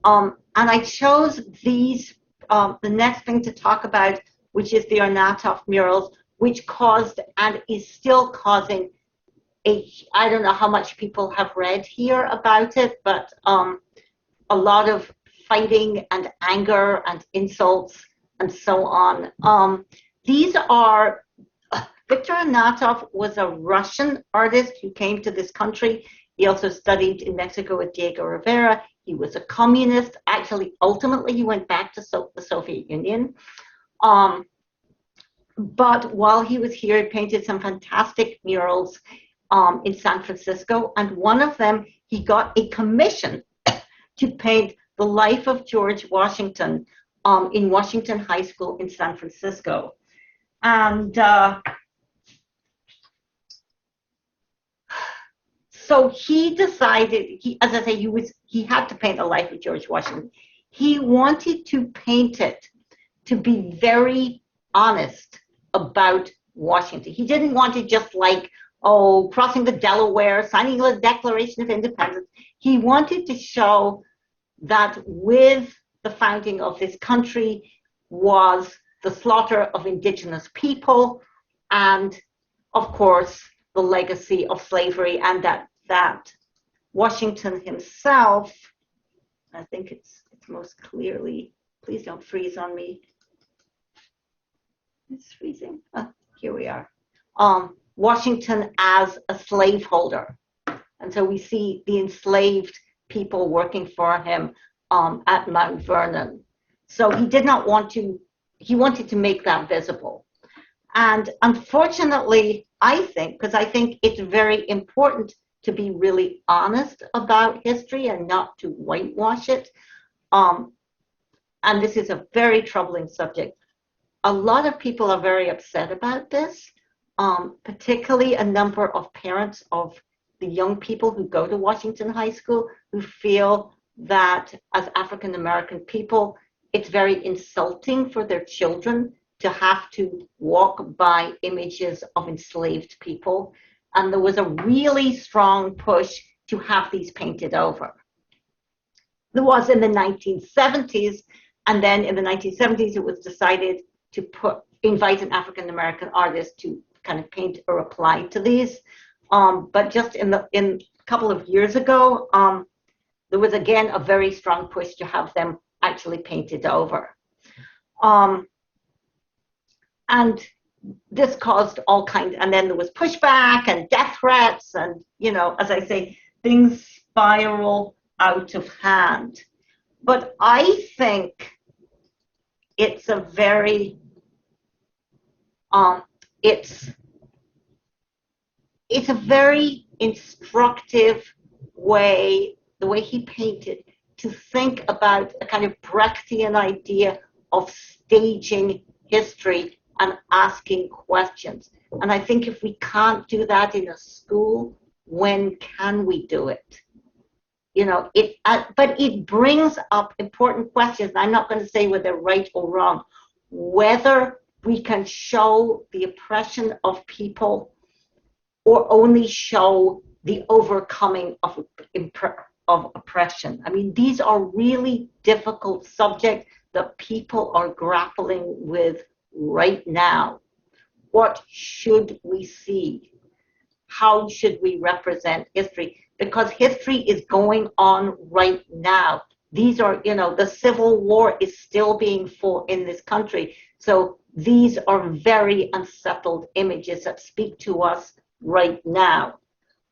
And I chose these, the next thing to talk about, which is the Arnatov murals, which caused and is still causing I don't know how much people have read here about it, but a lot of fighting and anger and insults and so on. These are, Victor Anatov was a Russian artist who came to this country. He also studied in Mexico with Diego Rivera. He was a communist. Actually, ultimately, he went back to the Soviet Union. But while he was here, he painted some fantastic murals in San Francisco. And one of them, he got a commission to paint the life of George Washington in Washington High School in San Francisco. And so he decided, as I say, he had to paint the life of George Washington. He wanted to paint it to be very honest about Washington. He didn't want it just like, oh, crossing the Delaware, signing the Declaration of Independence. He wanted to show that with the founding of this country was the slaughter of indigenous people and, of course, the legacy of slavery, and that Washington himself, I think it's most clearly, please don't freeze on me. It's freezing. Here we are. Washington as a slaveholder. And so we see the enslaved people working for him at Mount Vernon. So he did not want to, he wanted to make that visible. And unfortunately, I think, because I think it's very important to be really honest about history and not to whitewash it. And this is a very troubling subject. A lot of people are very upset about this, particularly a number of parents of the young people who go to Washington High School who feel that as African American people, it's very insulting for their children to have to walk by images of enslaved people. And there was a really strong push to have these painted over. There was in the 1970s, and then in the 1970s, it was decided to invite an African American artist to kind of paint a reply to these. But just in a couple of years ago, there was again a very strong push to have them actually painted over. And this caused all kinds, and then there was pushback and death threats, and, you know, as I say, things spiral out of hand. But I think it's a very, it's a very instructive way, the way he painted, to think about a kind of Brechtian idea of staging history and asking questions. And I think if we can't do that in a school, when can we do it? You know, but it brings up important questions. I'm not going to say whether right or wrong, whether we can show the oppression of people or only show the overcoming of oppression. I mean, these are really difficult subjects that people are grappling with right now. What should we see? How should we represent history? Because history is going on right now. These are, you know, the Civil War is still being fought in this country. So these are very unsettled images that speak to us right now.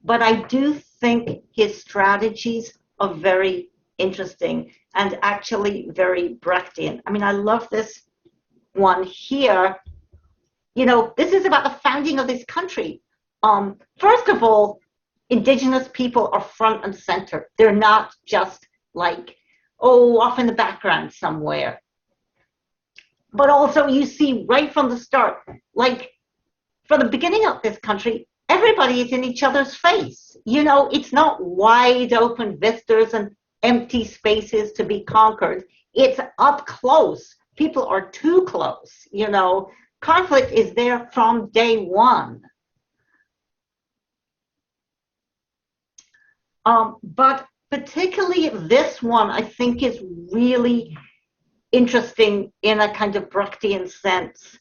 But I do think his strategies are very interesting and actually very Brechtian. I mean, I love this one here. You know, this is about the founding of this country. First of all, indigenous people are front and center. They're not just like, oh, off in the background somewhere. But also you see right from the start, like from the beginning of this country, everybody is in each other's face. You know, it's not wide open vistas and empty spaces to be conquered. It's up close. People are too close, you know. Conflict is there from day one. But particularly this one, I think, is really interesting in a kind of Brechtian sense,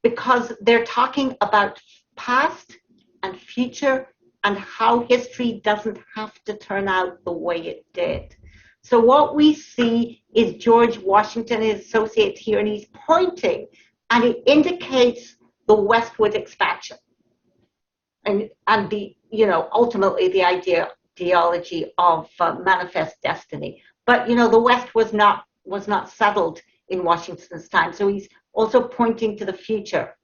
because they're talking about past and future and how history doesn't have to turn out the way it did. So what we see is George Washington and his associates here, and he's pointing, and it indicates the westward expansion. And the, you know, ultimately the ideology of manifest destiny. But, you know, the West was not settled in Washington's time. So he's also pointing to the future.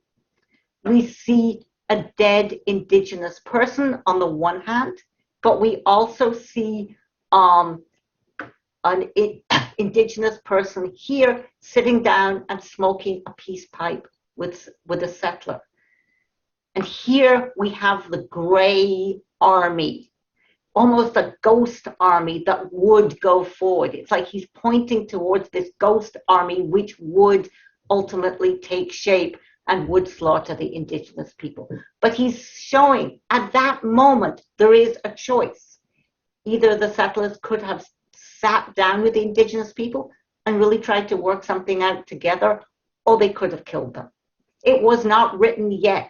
We see a dead indigenous person on the one hand, but we also see an indigenous person here sitting down and smoking a peace pipe with a settler. And here we have the gray army, almost a ghost army that would go forward. It's like he's pointing towards this ghost army which would ultimately take shape and would slaughter the indigenous people. But he's showing at that moment there is a choice. Either the settlers could have sat down with the indigenous people and really tried to work something out together, or they could have killed them. It was not written yet.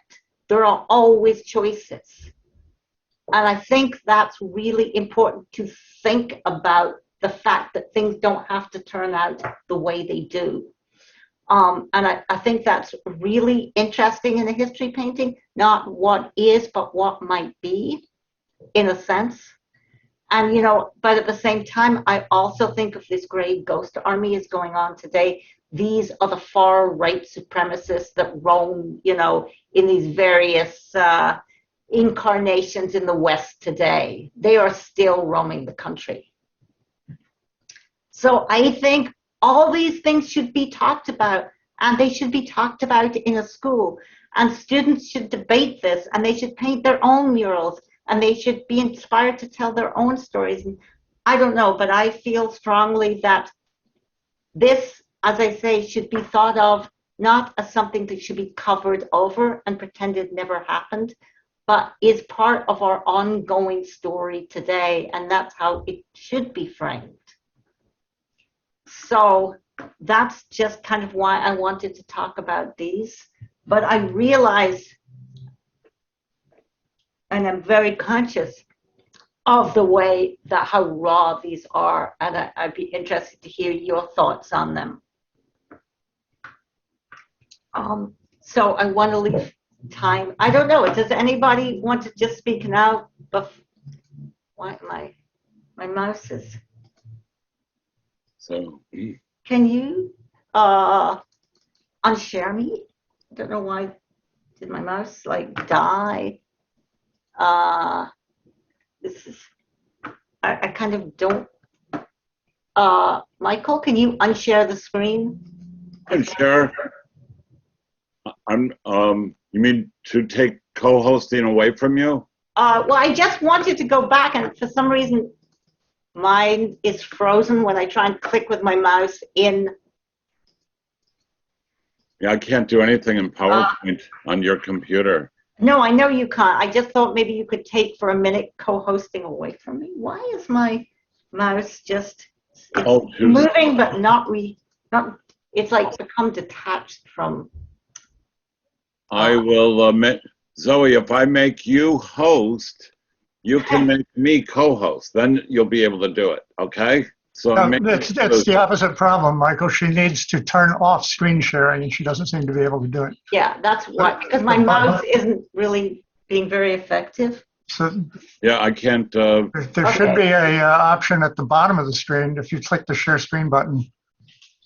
There are always choices. And I think that's really important to think about the fact that things don't have to turn out the way they do. And I think that's really interesting in a history painting, not what is, but what might be, in a sense. And, you know, but at the same time, I also think of this great ghost army is going on today. These are the far right supremacists that roam, you know, in these various incarnations in the West today. They are still roaming the country. So I think all these things should be talked about, and they should be talked about in a school. And students should debate this, and they should paint their own murals, and they should be inspired to tell their own stories. And I don't know, but I feel strongly that this, as I say, should be thought of not as something that should be covered over and pretended never happened, but is part of our ongoing story today, and that's how it should be framed. So that's just kind of why I wanted to talk about these. But I realize, and I'm very conscious of the way that how raw these are, and I'd be interested to hear your thoughts on them. So I want to leave time. I don't know. Does anybody want to just speak now? Why my mouse is. So Can you unshare me? I don't know why. Did my mouse like die? This is. I kind of don't. Michael, can you unshare the screen? sure. You mean to take co-hosting away from you? Well, I just wanted to go back, and for some reason, mine is frozen when I try and click with my mouse in. Yeah, I can't do anything in PowerPoint on your computer. No, I know you can't. I just thought maybe you could take for a minute co-hosting away from me. Why is my mouse just moving but not it's like become detached from. I will admit, Zoe, if I make you host, you can make me co-host. Then you'll be able to do it, okay? So that's the opposite problem, Michael. She needs to turn off screen sharing, and she doesn't seem to be able to do it. Yeah, that's why, because my mouse isn't really being very effective. So yeah, I can't. there should be a option at the bottom of the screen. If you click the share screen button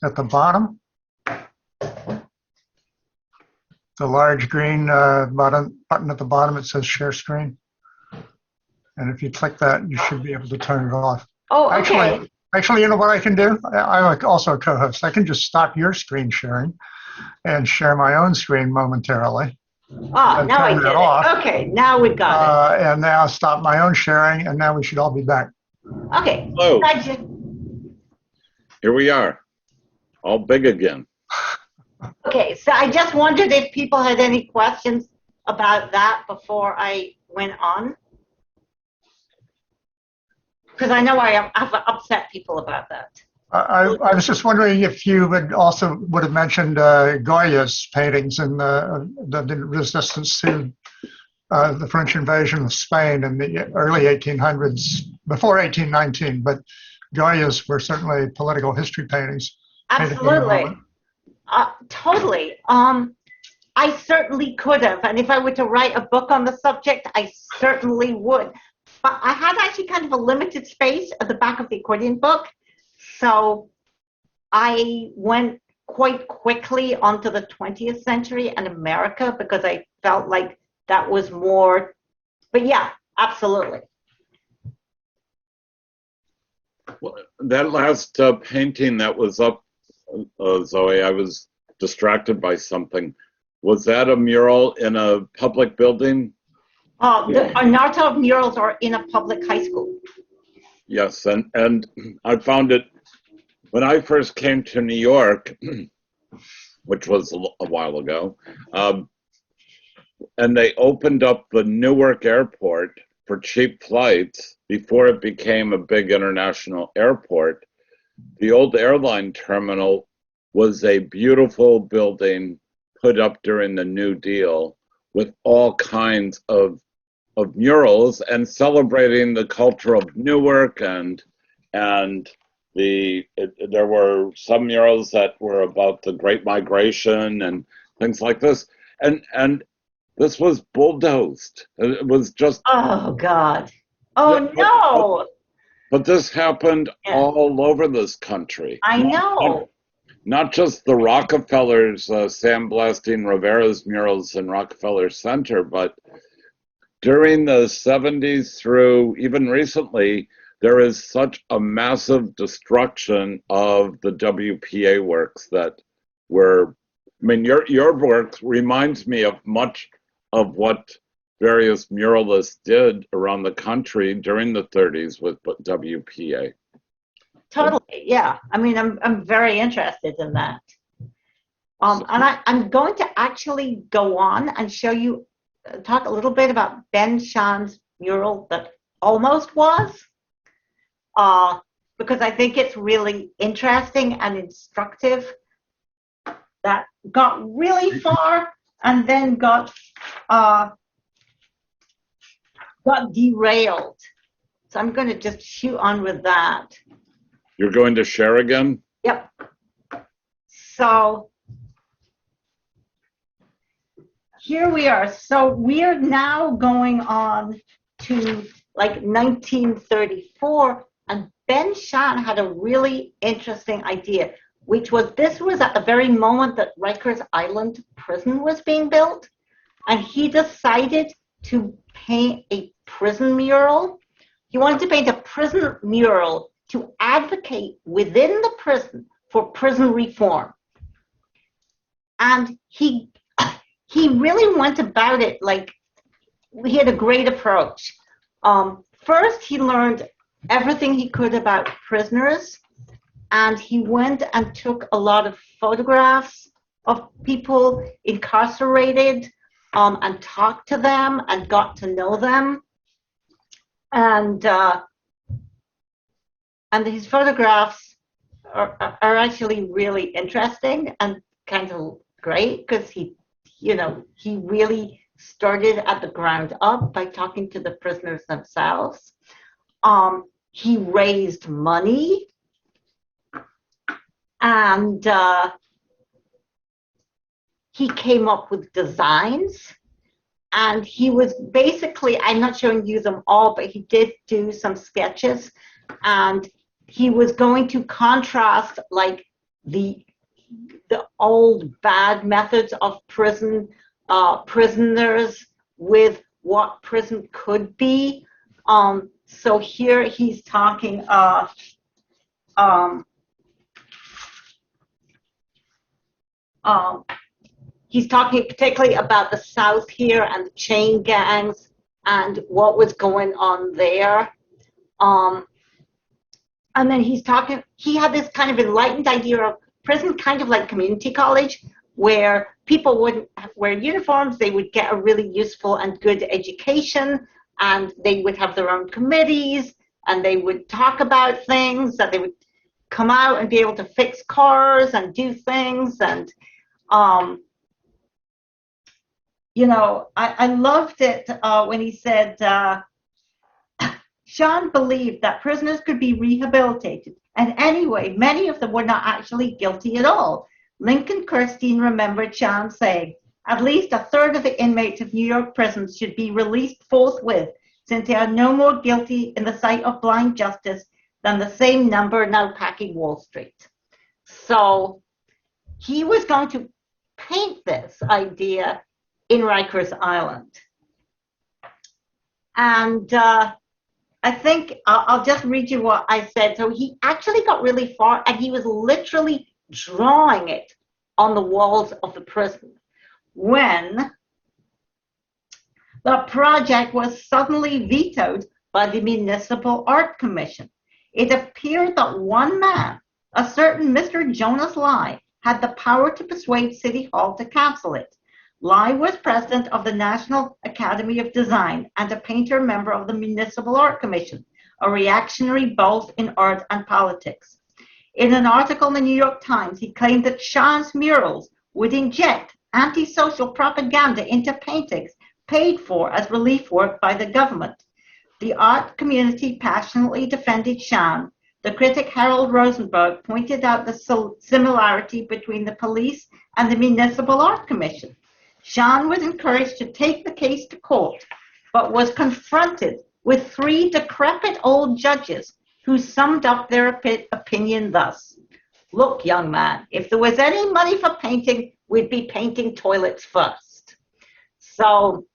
at the bottom, the large green button at the bottom, it says share screen. And if you click that, you should be able to turn it off. Oh, okay. Actually, you know what I can do? I'm also a co-host. I can just stop your screen sharing and share my own screen momentarily. Oh, and now I turn get that off. it. Okay, now we got And now stop my own sharing, and now we should all be back. it. Okay. Hello. Gotcha. Here we are, all big again. Okay, so I just wondered if people had any questions about that before I went on. Because I know I've upset people about that. I was just wondering if you would have mentioned Goya's paintings and the resistance to the French invasion of Spain in the early 1800s, before 1819, but Goya's were certainly political history paintings. Absolutely. Totally. I certainly could have, and if I were to write a book on the subject, I certainly would. But I had actually kind of a limited space at the back of the accordion book, so I went quite quickly onto the 20th century and America because I felt like that was more, but yeah, absolutely. Well, that last painting that was up, Zoe, I was distracted by something. Was that a mural in a public building? The Untitled murals are in a public high school. Yes, and I found it when I first came to New York, which was a while ago, and they opened up the Newark airport for cheap flights before it became a big international airport. The old airline terminal was a beautiful building put up during the New Deal with all kinds of murals and celebrating the culture of Newark, and there were some murals that were about the Great Migration and things like this, and this was bulldozed. It was just, Oh God! Oh but, no! but this happened all over this country. I know. Not just the Rockefellers, sandblasting Rivera's murals in Rockefeller Center, but during the 70s through even recently, there is such a massive destruction of the WPA works that were, I mean, your work reminds me of much of what various muralists did around the country during the 30s with WPA. Totally, yeah. I mean, I'm very interested in that. And I'm going to actually go on and show you, talk a little bit about Ben Shah's mural that almost was, because I think it's really interesting and instructive. That got really far and then got derailed. So I'm going to just shoot on with that. You're going to share again? Yep. So here we are. So we are now going on to like 1934, and Ben Shahn had a really interesting idea, which was this was at the very moment that Rikers Island prison was being built, and he decided to paint a prison mural. He wanted to paint a prison mural to advocate within the prison for prison reform. And he really went about it like he had a great approach. First, he learned everything he could about prisoners, and he went and took a lot of photographs of people incarcerated and talked to them and got to know them. And his photographs are actually really interesting and kind of great because he really started at the ground up by talking to the prisoners themselves. He raised money, and he came up with designs. And he was basically, I'm not showing you them all, but he did do some sketches. And he was going to contrast like the old bad methods of prisoners with what prison could be. So here he's talking he's talking particularly about the South here and the chain gangs and what was going on there. And then he had this kind of enlightened idea of prison kind of like community college, where people wouldn't wear uniforms, they would get a really useful and good education, and they would have their own committees, and they would talk about things, that they would come out and be able to fix cars and do things. And I loved it when he said Sean believed that prisoners could be rehabilitated, and anyway, many of them were not actually guilty at all. Lincoln Kirstein remembered Sean saying, at least a third of the inmates of New York prisons should be released forthwith, since they are no more guilty in the sight of blind justice than the same number now packing Wall Street. So he was going to paint this idea in Rikers Island. And I think I'll just read you what I said. So he actually got really far, and he was literally drawing it on the walls of the prison when the project was suddenly vetoed by the Municipal Art Commission. It appeared that one man, a certain Mr. Jonas Lai, had the power to persuade City Hall to cancel it. Lai was president of the National Academy of Design and a painter member of the Municipal Art Commission, a reactionary both in art and politics. In an article in the New York Times, he claimed that Sean's murals would inject anti-social propaganda into paintings paid for as relief work by the government. The art community passionately defended Sean. The critic Harold Rosenberg pointed out the similarity between the police and the Municipal Art Commission. Sean was encouraged to take the case to court, but was confronted with 3 decrepit old judges who summed up their opinion thus: look, young man, if there was any money for painting, we'd be painting toilets first. So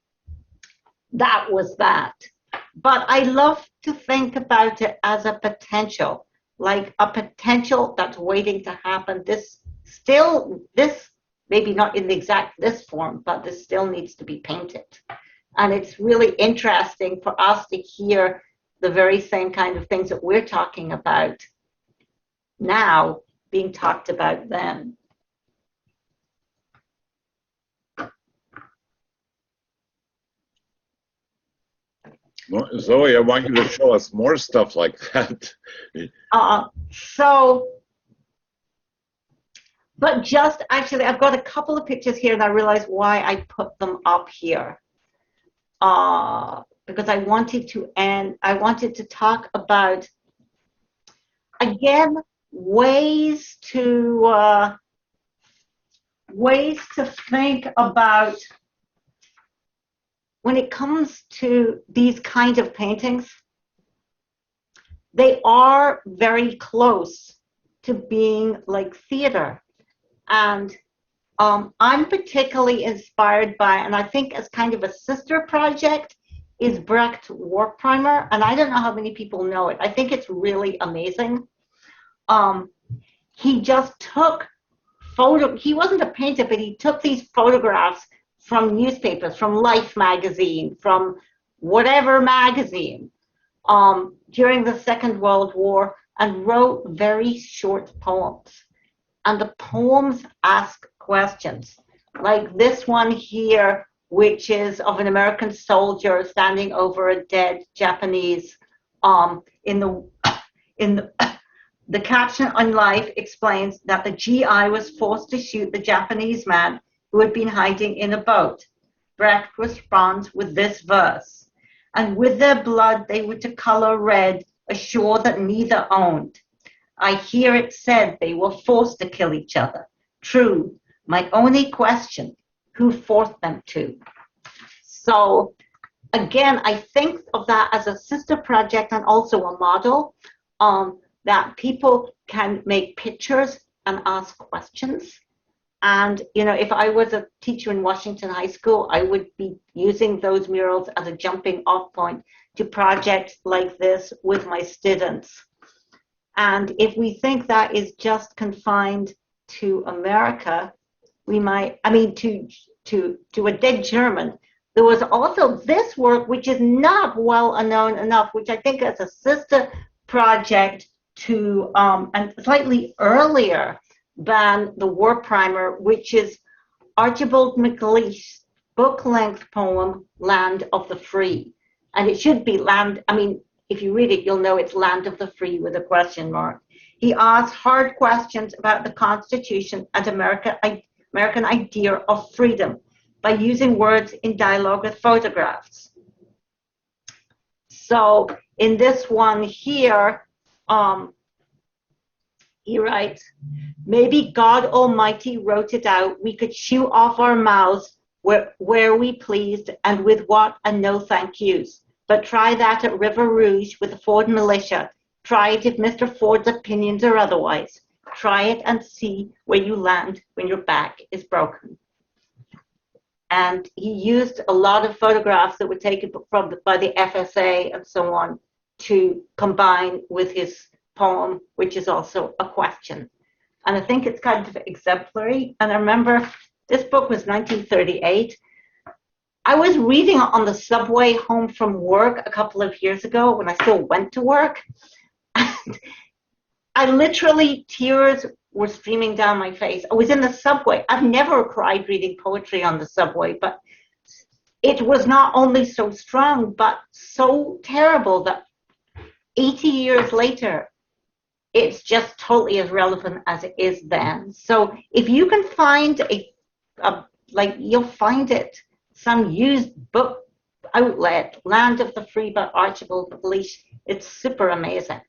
that was that. But I love to think about it as a potential, like a potential that's waiting to happen. This maybe not in the exact this form, but this still needs to be painted. And it's really interesting for us to hear the very same kind of things that we're talking about now being talked about then. Well, Zoe, I want you to show us more stuff like that. But just actually, I've got a couple of pictures here, and I realize why I put them up here. Because I wanted to talk about, again, ways to think about when it comes to these kind of paintings. They are very close to being like theater. And I'm particularly inspired by, and I think as kind of a sister project, is Brecht War Primer. And I don't know how many people know it. I think it's really amazing. He just took he wasn't a painter, but he took these photographs from newspapers, from Life magazine, from whatever magazine, during the Second World War, and wrote very short poems. And the poems ask questions, like this one here, which is of an American soldier standing over a dead Japanese. The caption on Life explains that the GI was forced to shoot the Japanese man who had been hiding in a boat. Brecht responds with this verse: and with their blood they were to color red a shore that neither owned. I hear it said they were forced to kill each other. True, my only question, who forced them to? So again, I think of that as a sister project and also a model that people can make pictures and ask questions. And, you know, if I was a teacher in Washington High School, I would be using those murals as a jumping off point to projects like this with my students. And if we think that is just confined to America, we might, I mean, to a dead German. There was also this work, which is not well known enough, which I think is a sister project to, and slightly earlier than the War Primer, which is Archibald MacLeish's book-length poem, Land of the Free. And it should be Land, I mean, if you read it, you'll know it's Land of the Free with a question mark. He asks hard questions about the Constitution and American idea of freedom by using words in dialogue with photographs. So in this one here, he writes, maybe God Almighty wrote it out. We could chew off our mouths where we pleased and with what and no thank yous. But try that at River Rouge with the Ford militia. Try it if Mr. Ford's opinions are otherwise. Try it and see where you land when your back is broken. And he used a lot of photographs that were taken by the FSA and so on to combine with his poem, which is also a question. And I think it's kind of exemplary. And I remember this book was 1938. I was reading it on the subway home from work a couple of years ago when I still went to work. And I literally, tears were streaming down my face. I was in the subway. I've never cried reading poetry on the subway, but it was not only so strong, but so terrible that 80 years later, it's just totally as relevant as it is then. So if you can find you'll find it, some used book outlet, Land of the Free by Archibald MacLeish. It's super amazing.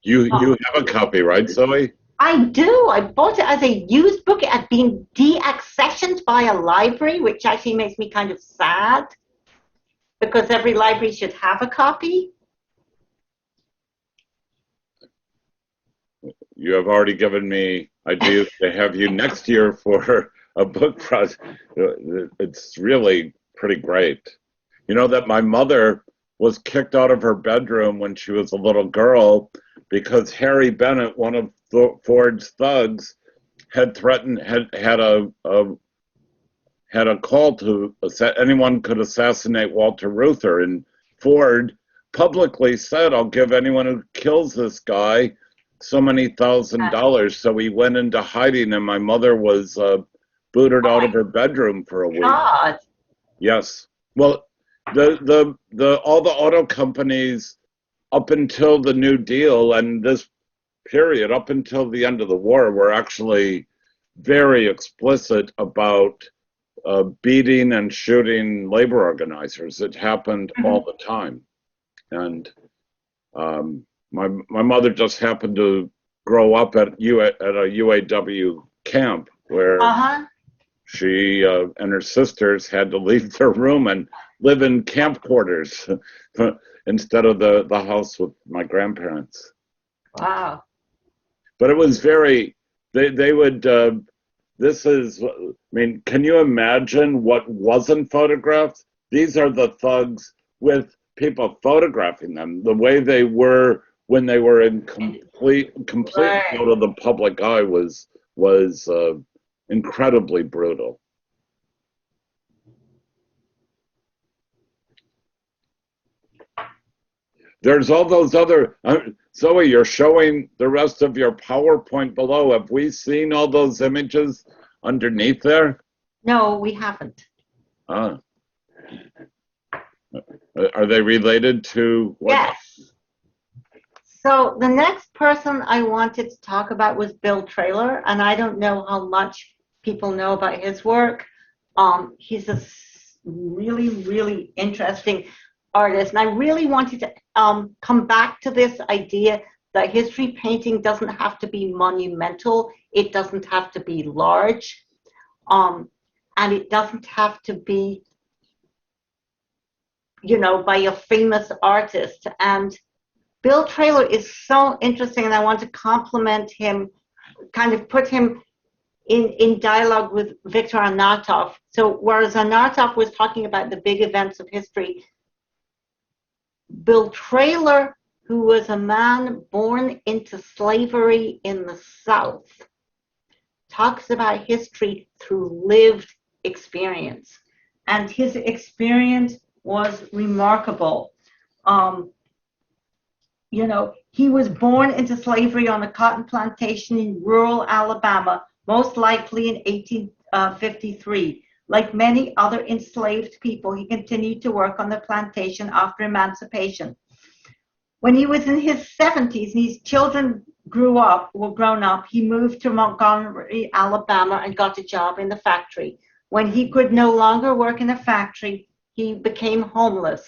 You have a copy, right, Zoe? I do. I bought it as a used book. It had been deaccessioned by a library, which actually makes me kind of sad because every library should have a copy. You have already given me ideas to have you next year for a book project. It's really pretty great. You know that my mother was kicked out of her bedroom when she was a little girl because Harry Bennett, one of Ford's thugs, had threatened, had a call to anyone could assassinate Walter Reuther, and Ford publicly said, "I'll give anyone who kills this guy so many $1,000." So he went into hiding, and my mother was booted out of her bedroom for a week. God. Yes. Well, all the auto companies up until the New Deal and this period, up until the end of the war, were actually very explicit about beating and shooting labor organizers. It happened all the time. And my mother just happened to grow up at a UAW camp where she and her sisters had to leave their room and live in camp quarters instead of the house with my grandparents. Wow. But it was very, they would, this is, I mean, can you imagine what wasn't photographed? These are the thugs with people photographing them, the way they were when they were in complete out of the public eye was incredibly brutal. There's all those other, Zoe, you're showing the rest of your PowerPoint below. Have we seen all those images underneath there? No, we haven't. Ah. Are they related to what? Yes. So the next person I wanted to talk about was Bill Traylor, and I don't know how much people know about his work. He's a really, really interesting artist, and I really wanted to come back to this idea that history painting doesn't have to be monumental, it doesn't have to be large, and it doesn't have to be, by a famous artist. And Bill Traylor is so interesting, and I want to compliment him, kind of put him in dialogue with Viktor Anatov. So whereas Anatov was talking about the big events of history, Bill Traylor, who was a man born into slavery in the South, talks about history through lived experience. And his experience was remarkable. He was born into slavery on a cotton plantation in rural Alabama, most likely in 1853. Like many other enslaved people, he continued to work on the plantation after emancipation. When he was in his 70s and his children were grown up, he moved to Montgomery, Alabama, and got a job in the factory. When he could no longer work in a factory, he became homeless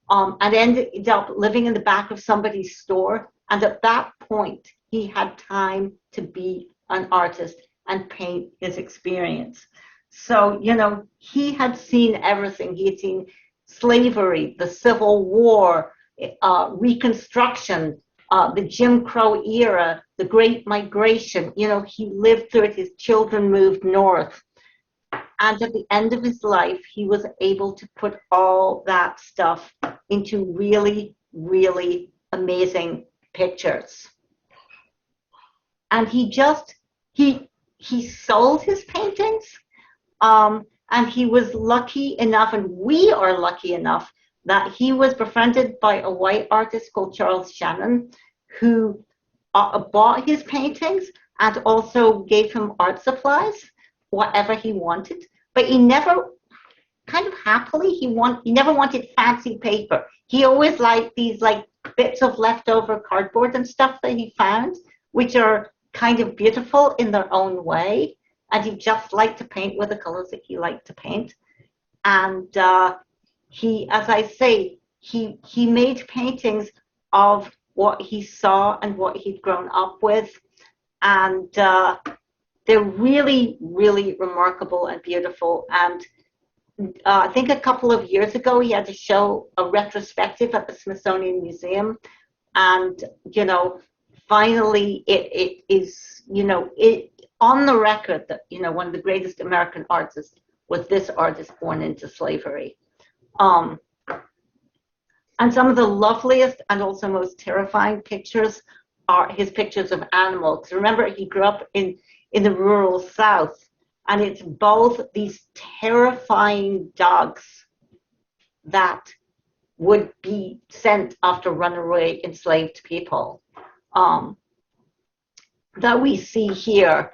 and ended up living in the back of somebody's store. And at that point, he had time to be an artist and paint his experience. So, he had seen everything. He had seen slavery, the Civil War, Reconstruction, the Jim Crow era, the Great Migration. He lived through it. His children moved north. And at the end of his life, he was able to put all that stuff into really, really amazing pictures. And he sold his paintings. And he was lucky enough, and we are lucky enough, that he was befriended by a white artist called Charles Shannon, who bought his paintings and also gave him art supplies, whatever he wanted. But he never, kind of happily, he never wanted fancy paper. He always liked these bits of leftover cardboard and stuff that he found, which are kind of beautiful in their own way. And he just liked to paint with the colors that he liked to paint. And he, as I say, he made paintings of what he saw and what he'd grown up with. And they're really, really remarkable and beautiful. And I think a couple of years ago, he had to show a retrospective at the Smithsonian Museum. And, finally, it is, on the record that, one of the greatest American artists was this artist born into slavery. And some of the loveliest and also most terrifying pictures are his pictures of animals. Remember, he grew up in the rural South, and it's both these terrifying dogs that would be sent after runaway enslaved people that we see here,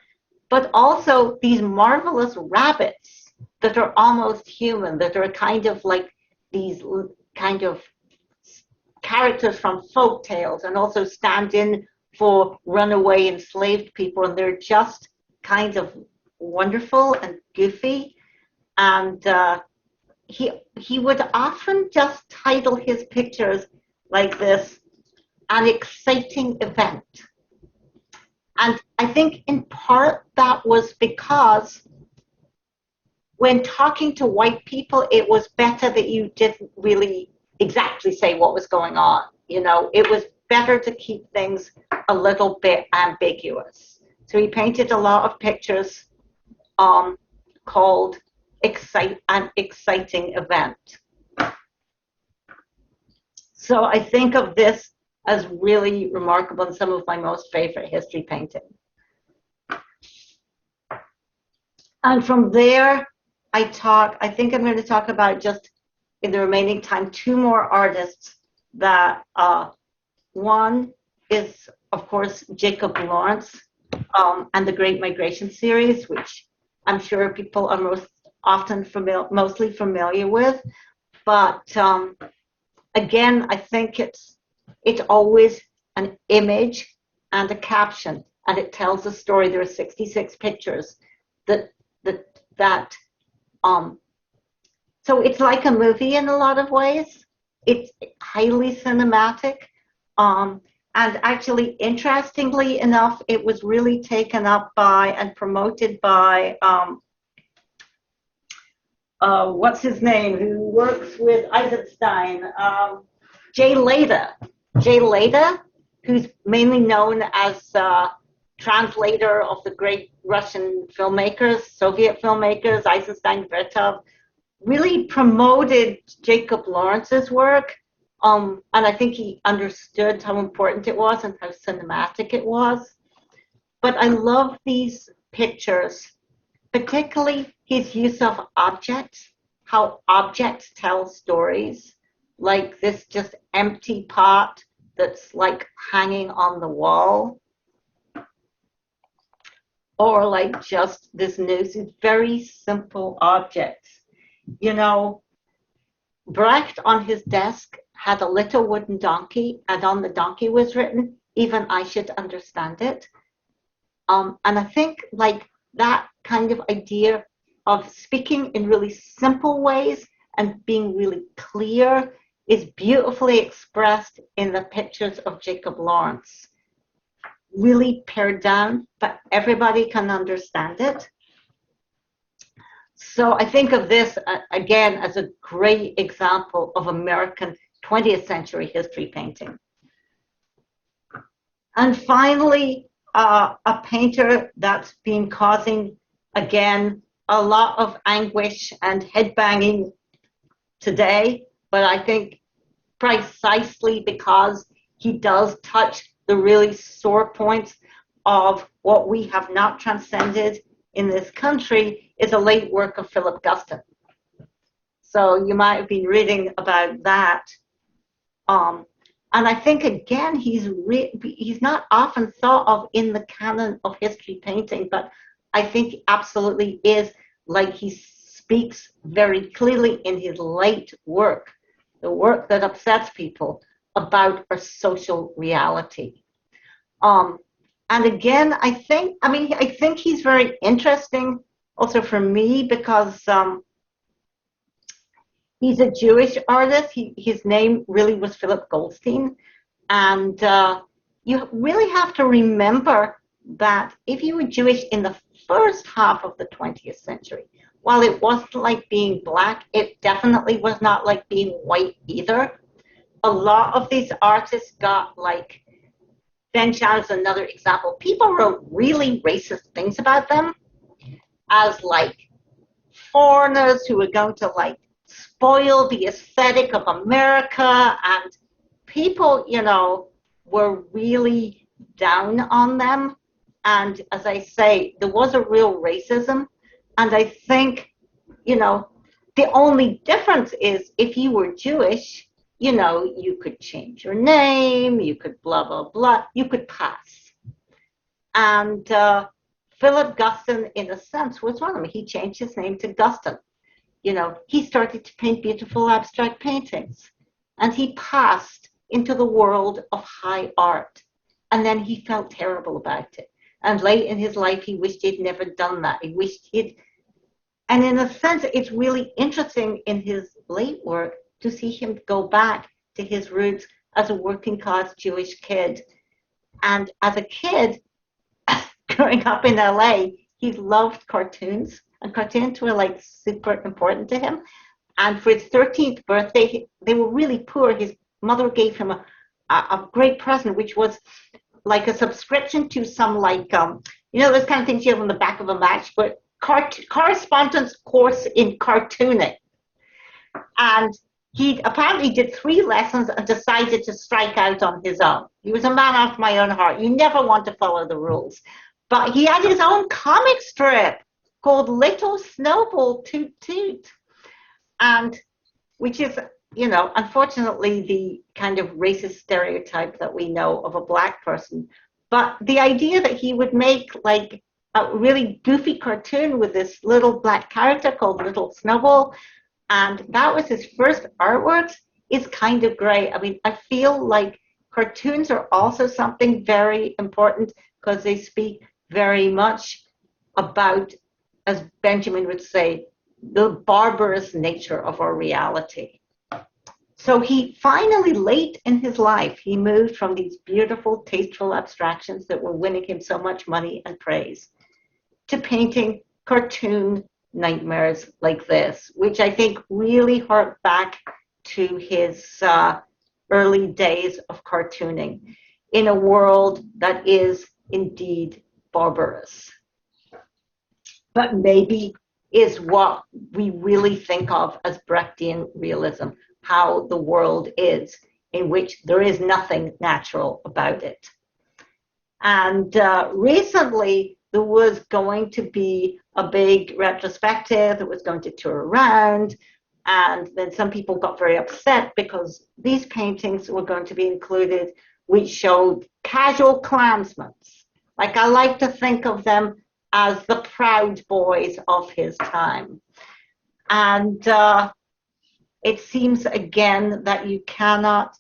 but also these marvelous rabbits that are almost human, that are kind of like these kind of characters from folk tales and also stand in for runaway enslaved people, and they're just kind of wonderful and goofy. And he would often just title his pictures like this, An Exciting Event. And I think in part that was because when talking to white people, it was better that you didn't really exactly say what was going on. It was better to keep things a little bit ambiguous. So he painted a lot of pictures called An Exciting Event. So I think of this as really remarkable and some of my most favorite history painting. And from there, I think I'm going to talk about, just in the remaining time, two more artists that one is, of course, Jacob Lawrence and the Great Migration series, which I'm sure people are mostly familiar with. But again, I think it's always an image and a caption, and it tells a story. There are 66 pictures so it's like a movie in a lot of ways. It's highly cinematic. And actually, interestingly enough, it was really taken up by and promoted by, what's his name, who works with Eisenstein, Jay Leda, who's mainly known as translator of the great Russian filmmakers, Soviet filmmakers, Eisenstein, Bertolt, really promoted Jacob Lawrence's work. And I think he understood how important it was and how cinematic it was. But I love these pictures, particularly his use of objects, how objects tell stories, like this just empty pot that's like hanging on the wall, or like just this news, very simple objects. You know, Brecht on his desk had a little wooden donkey, and on the donkey was written, "Even I should understand it." And I think like that kind of idea of speaking in really simple ways and being really clear is beautifully expressed in the pictures of Jacob Lawrence. Really pared down, but everybody can understand it. So I think of this again as a great example of American 20th century history painting. And finally, a painter that's been causing, again, a lot of anguish and headbanging today, but I think precisely because he does touch the really sore points of what we have not transcended in this country, is a late work of Philip Gustaf. So you might have been reading about that. And I think, again, he's not often thought of in the canon of history painting, but I think he absolutely is, like he speaks very clearly in his late work, the work that upsets people, about our social reality. And again, I think he's very interesting also for me because he's a Jewish artist. His name really was Philip Goldstein. And you really have to remember that if you were Jewish in the first half of the 20th century, while it wasn't like being black, it definitely was not like being white either. A lot of these artists got like, Ben Shao is another example. People wrote really racist things about them as like foreigners who were going to like spoil the aesthetic of America, and people, you know, were really down on them. And as I say, there was a real racism. And I think, you know, the only difference is if you were Jewish, you know, you could change your name, you could blah, blah, blah, you could pass. And Philip Gustaf, in a sense, was one of them. He changed his name to Gustaf. You know, he started to paint beautiful abstract paintings. And he passed into the world of high art. And then he felt terrible about it. And late in his life, he wished he'd never done that. He wished he'd... And in a sense, it's really interesting in his late work to see him go back to his roots as a working class Jewish kid. And as a kid, growing up in LA, he loved cartoons, and cartoons were like super important to him. And for his 13th birthday, they were really poor. His mother gave him a great present, which was like a subscription to some like, you know, those kind of things you have on the back of a match, but correspondence course in cartooning. And he apparently did 3 lessons and decided to strike out on his own. He was a man after my own heart. You never want to follow the rules. But he had his own comic strip called Little Snowball Toot Toot. And which is, you know, unfortunately the kind of racist stereotype that we know of a black person. But the idea that he would make like a really goofy cartoon with this little black character called Little Snowball, and that was his first artwork, is kind of great. I mean, I feel like cartoons are also something very important because they speak very much about, as Benjamin would say, the barbarous nature of our reality. So he finally, late in his life, he moved from these beautiful, tasteful abstractions that were winning him so much money and praise to painting cartoon nightmares like this, which I think really hark back to his early days of cartooning in a world that is indeed barbarous, but maybe is what we really think of as Brechtian realism, how the world is, in which there is nothing natural about it. And recently, there was going to be a big retrospective that was going to tour around. And then some people got very upset because these paintings were going to be included, which showed casual Klansmen. Like, I like to think of them as the Proud Boys of his time. And it seems again that you cannot,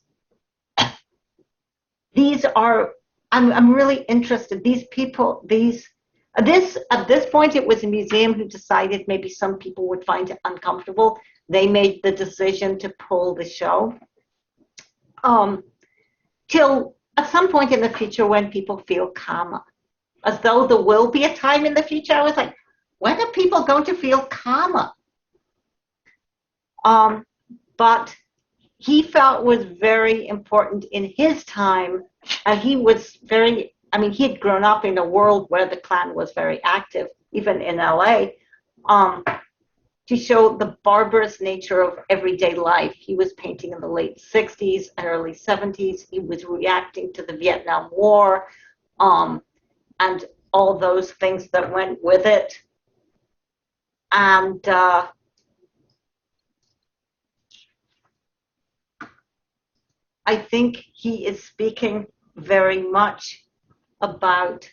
these are, I'm really interested, these people, at this point it was a museum who decided maybe some people would find it uncomfortable. They made the decision to pull the show. Till at some point in the future when people feel calmer, as though there will be a time in the future. I was like, when are people going to feel calmer? But he felt was very important in his time, and he was very, I mean, he had grown up in a world where the Klan was very active, even in LA, to show the barbarous nature of everyday life. He was painting in the late 60s and early 70s. He was reacting to the Vietnam War, and all those things that went with it. And I think he is speaking very much about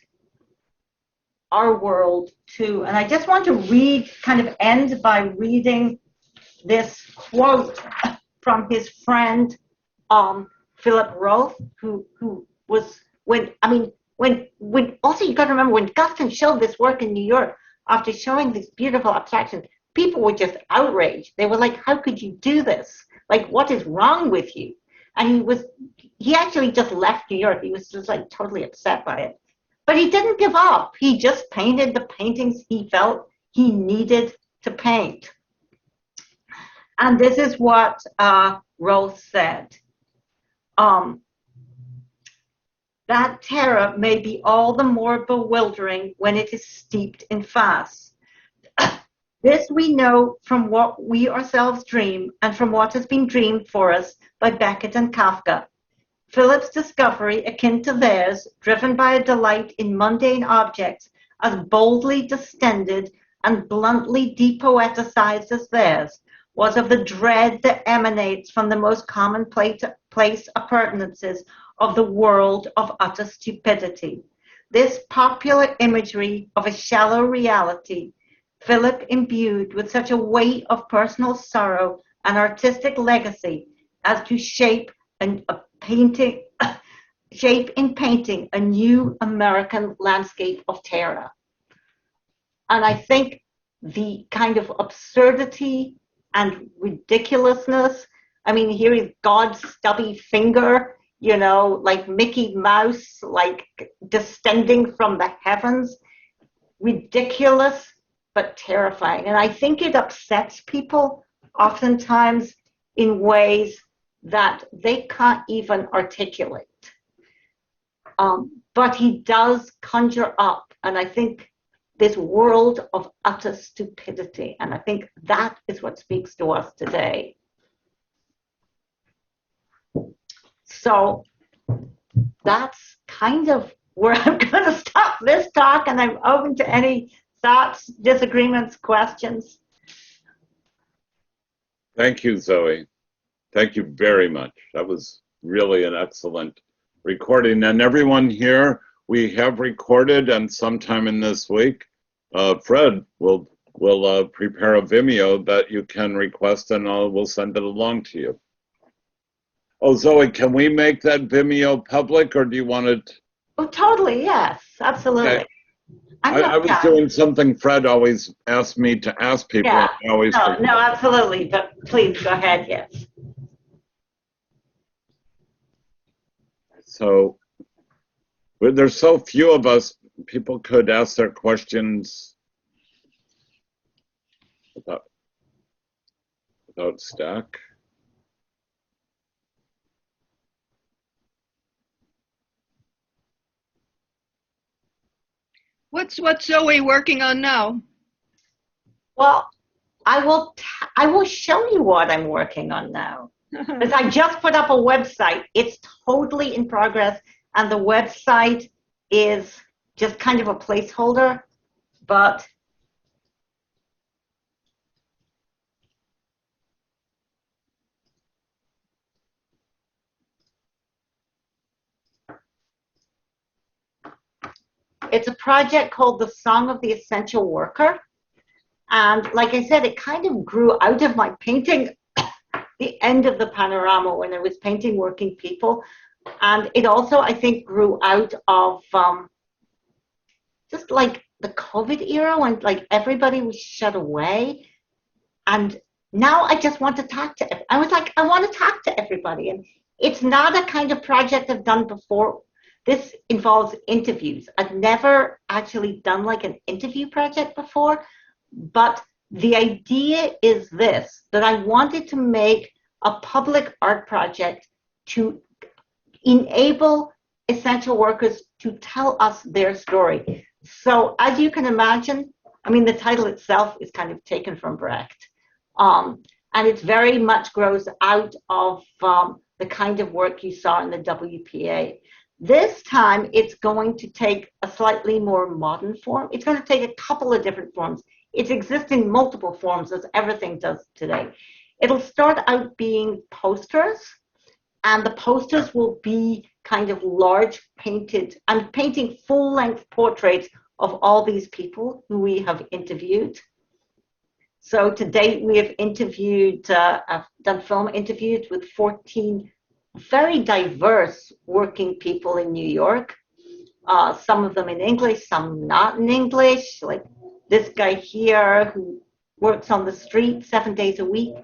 our world too. And I just want to read, kind of end by reading this quote from his friend, Philip Roth, who was, when also you got to remember when Gustaf showed this work in New York, after showing these beautiful abstractions, people were just outraged. They were like, how could you do this? Like, what is wrong with you? And he actually just left New York. He was just like totally upset by it. But he didn't give up. He just painted the paintings he felt he needed to paint. And this is what Roth said. That terror may be all the more bewildering when it is steeped in farce. This we know from what we ourselves dream and from what has been dreamed for us by Beckett and Kafka. Philip's discovery, akin to theirs, driven by a delight in mundane objects as boldly distended and bluntly depoeticized as theirs, was of the dread that emanates from the most commonplace appurtenances of the world of utter stupidity. This popular imagery of a shallow reality, Philip imbued with such a weight of personal sorrow and artistic legacy as to shape in painting a new American landscape of terror. And I think the kind of absurdity and ridiculousness, I mean, here is God's stubby finger, you know, like Mickey Mouse, like descending from the heavens, ridiculous but terrifying. And I think it upsets people oftentimes in ways that they can't even articulate. But he does conjure up, and I think, this world of utter stupidity. And I think that is what speaks to us today. So that's kind of where I'm going to stop this talk, and I'm open to any thoughts, disagreements, questions. Thank you, Zoe. Thank you very much. That was really an excellent recording. And everyone here, we have recorded, and sometime in this week, Fred will prepare a Vimeo that you can request, and we'll send it along to you. Oh, Zoe, can we make that Vimeo public, or do you want it? Oh, totally, yes, absolutely. Okay. I was doing something Fred always asked me to ask people. Yeah. No, absolutely, but please go ahead, yes. So, there's so few of us, people could ask their questions without stack. What's Zoe working on now? Well, I will show you what I'm working on now. Because I just put up a website. It's totally in progress, and the website is just kind of a placeholder, but it's a project called The Song of the Essential Worker. And like I said, it kind of grew out of my painting the end of the panorama when I was painting working people. And it also, I think, grew out of just like the COVID era when like everybody was shut away. And now I just want to talk to, I was like, I want to talk to everybody. And it's not a kind of project I've done before. This involves interviews. I've never actually done like an interview project before, but the idea is this, that I wanted to make a public art project to enable essential workers to tell us their story. So as you can imagine, I mean, the title itself is kind of taken from Brecht. And it very much grows out of the kind of work you saw in the WPA. This time, it's going to take a slightly more modern form. It's going to take a couple of different forms. It's existing multiple forms, as everything does today. It'll start out being posters, and the posters will be kind of large painted. I'm painting full-length portraits of all these people who we have interviewed. So to date, we have interviewed, I've done film interviews with 14 very diverse working people in New York. Some of them in English, some not in English, like this guy here who works on the street 7 days a week,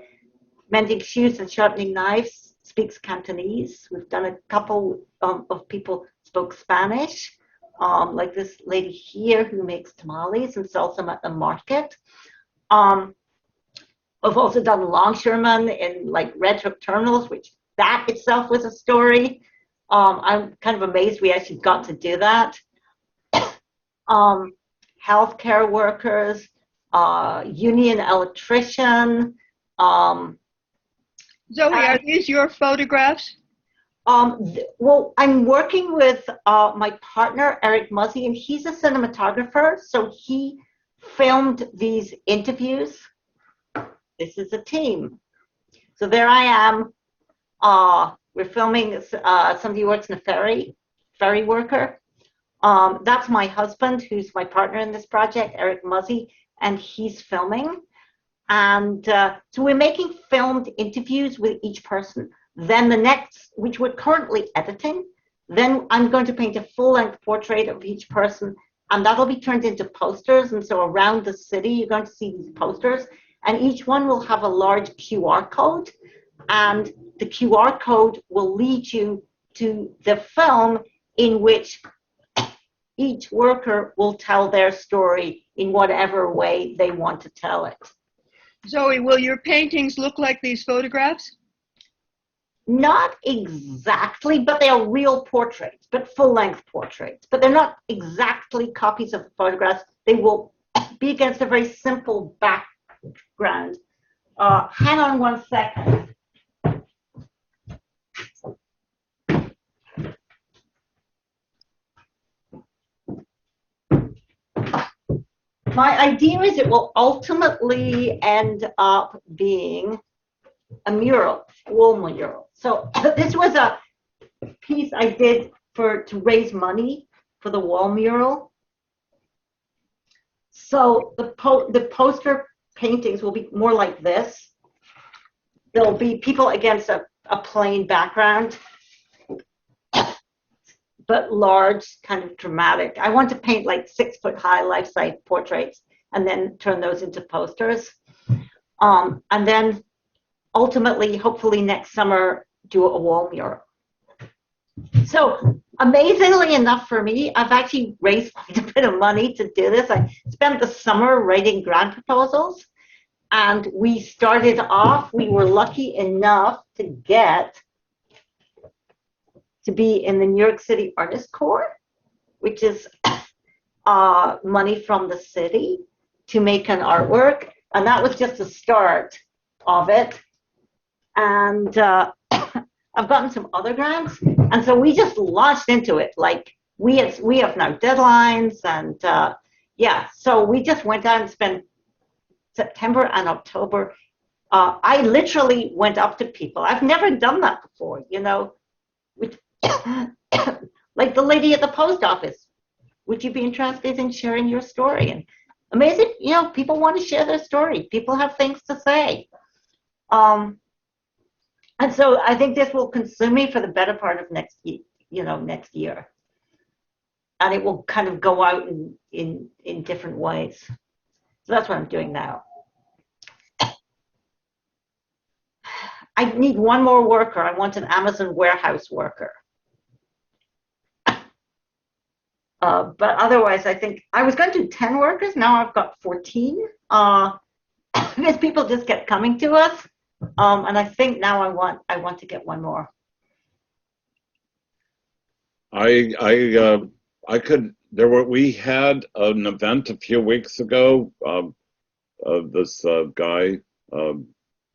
mending shoes and sharpening knives, speaks Cantonese. We've done a couple of people spoke Spanish, like this lady here who makes tamales and sells them at the market. I've also done longshoremen in like Red Hook terminals, which that itself was a story. I'm kind of amazed we actually got to do that. Healthcare workers, union electrician. Zoe, are these your photographs? Well, I'm working with my partner, Eric Muzzy, and he's a cinematographer, so he filmed these interviews. This is a team. So there I am. We're filming somebody who works in a ferry worker. That's my husband, who's my partner in this project, Eric Muzzy, and he's filming. And so we're making filmed interviews with each person. Then the next, which we're currently editing, then I'm going to paint a full-length portrait of each person, and that'll be turned into posters. And so around the city, you're going to see these posters, and each one will have a large QR code, and the QR code will lead you to the film in which each worker will tell their story in whatever way they want to tell it. Zoe, will your paintings look like these photographs? Not exactly, but they are real portraits, but full-length portraits. But they're not exactly copies of the photographs. They will be against a very simple background. Hang on 1 second. My idea is it will ultimately end up being a mural, wall mural. So this was a piece I did to raise money for the wall mural. So the poster paintings will be more like this. There'll be people against a plain background, but large, kind of dramatic. I want to paint like 6-foot-high life-size portraits and then turn those into posters. And then ultimately, hopefully next summer, do a wall mural. So amazingly enough for me, I've actually raised quite a bit of money to do this. I spent the summer writing grant proposals, and we started off, we were lucky enough to get to be in the New York City Artist Corps, which is money from the city to make an artwork. And that was just the start of it. And I've gotten some other grants. And so we just launched into it. Like we have now deadlines, and yeah, so we just went out and spent September and October. I literally went up to people. I've never done that before, you know, with, like the lady at the post office. Would you be interested in sharing your story? And amazing, you know, people want to share their story. People have things to say. And so I think this will consume me for the better part of next year. And it will kind of go out in different ways. So that's what I'm doing now. I need one more worker. I want an Amazon warehouse worker. But otherwise, I think I was going to do 10 workers. Now I've got 14. Because people just kept coming to us. And I think now I want to get one more. We had an event a few weeks ago. This guy,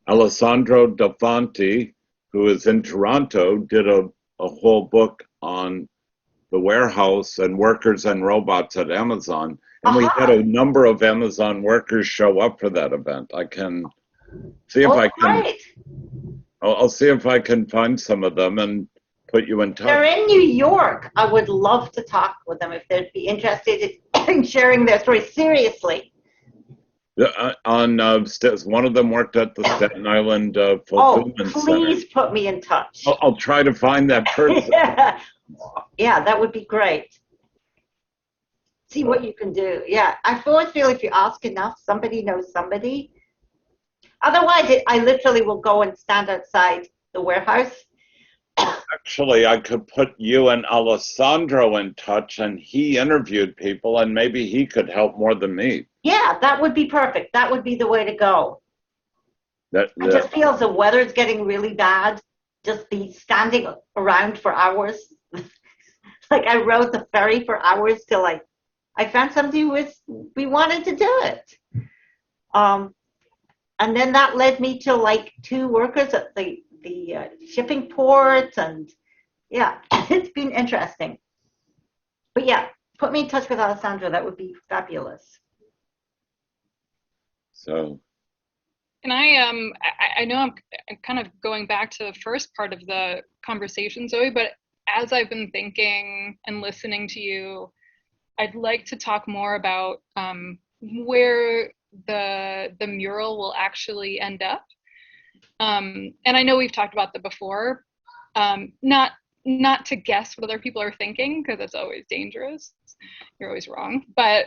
Alessandro Dafanti, who is in Toronto, did a whole book on the warehouse and workers and robots at Amazon. And we had a number of Amazon workers show up for that event. I can see if I can. Great. I'll see if I can find some of them and put you in touch. They're in New York. I would love to talk with them if they'd be interested in sharing their story. Seriously. One of them worked at the Staten Island Fulfillment Center. Please put me in touch. I'll try to find that person. Yeah, that would be great. See what you can do. Yeah, I always feel if you ask enough, somebody knows somebody. Otherwise, I literally will go and stand outside the warehouse. Actually, I could put you and Alessandro in touch, and he interviewed people, and maybe he could help more than me. Yeah, that would be perfect. That would be the way to go. I just feel the weather's getting really bad. Just be standing around for hours. Like I rode the ferry for hours till I found somebody we wanted to do it. And then that led me to like 2 workers at the shipping port, and yeah, it's been interesting. But yeah, put me in touch with Alessandro. That would be fabulous. So. And I know I'm kind of going back to the first part of the conversation, Zoe, but as I've been thinking and listening to you, I'd like to talk more about where the mural will actually end up. And I know we've talked about that before, not to guess what other people are thinking, because it's always dangerous. You're always wrong. But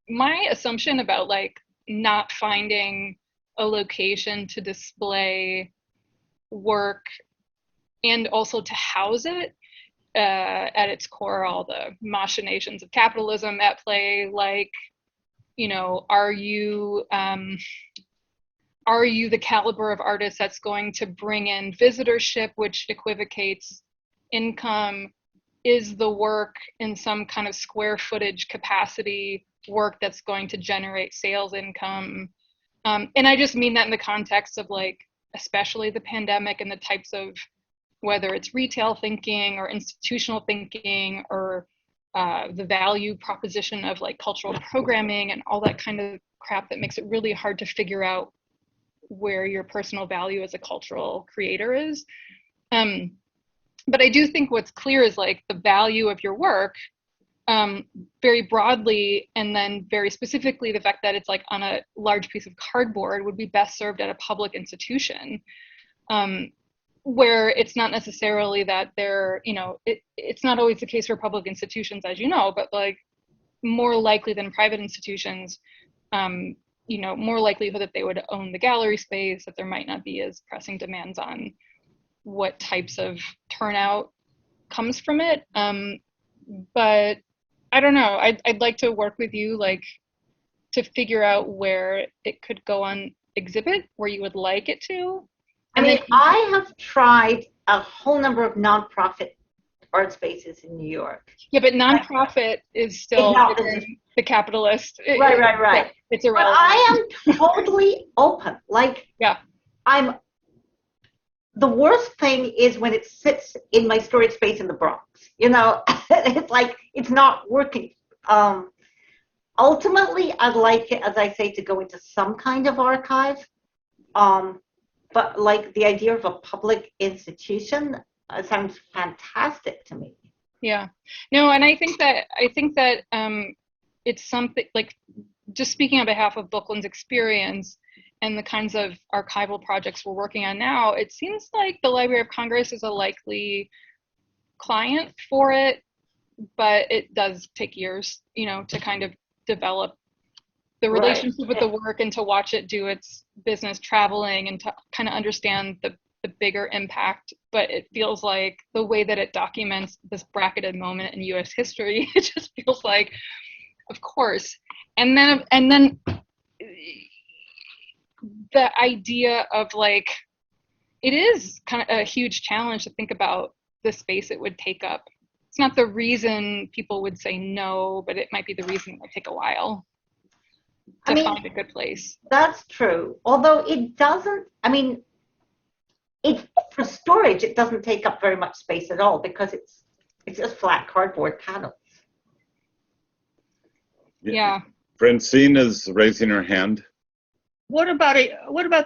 my assumption about like not finding a location to display work and also to house it, at its core, all the machinations of capitalism at play, like, you know, are you the caliber of artist that's going to bring in visitorship, which equivocates income? Is the work in some kind of square footage capacity work that's going to generate sales income? And I just mean that in the context of like, especially the pandemic and the types of, whether it's retail thinking or institutional thinking or the value proposition of like cultural programming and all that kind of crap that makes it really hard to figure out where your personal value as a cultural creator is. But I do think what's clear is like the value of your work, very broadly, and then very specifically the fact that it's like on a large piece of cardboard would be best served at a public institution, where it's not necessarily that they're, you know, it's not always the case for public institutions, as you know, but like more likely than private institutions, you know, more likelihood that they would own the gallery space, that there might not be as pressing demands on what types of turnout comes from it. But I don't know, I'd like to work with you, like, to figure out where it could go on exhibit, where you would like it to. I mean, I have tried a whole number of nonprofit art spaces in New York. Yeah, but nonprofit is still the capitalist. Right. It's But irrelevant. I am totally open. Like, yeah, I'm the worst thing is when it sits in my storage space in the Bronx. It's like it's not working. Ultimately, I'd like it, as I say, to go into some kind of archive. But like the idea of a public institution sounds fantastic to me. Yeah. No, and I think that it's something like, just speaking on behalf of Bookland's experience and the kinds of archival projects we're working on now, it seems like the Library of Congress is a likely client for it, but it does take years, to kind of develop the relationship with the work and to watch it do its business traveling and to kind of understand the bigger impact. But it feels like the way that it documents this bracketed moment in US history, it just feels like, of course. And then the idea of like, it is kind of a huge challenge to think about the space it would take up. It's not the reason people would say no, but it might be the reason it might take a while to find a good place. That's true. Although it doesn't, for storage, it doesn't take up very much space at all because it's just flat cardboard panels. Yeah. Francine is raising her hand. What about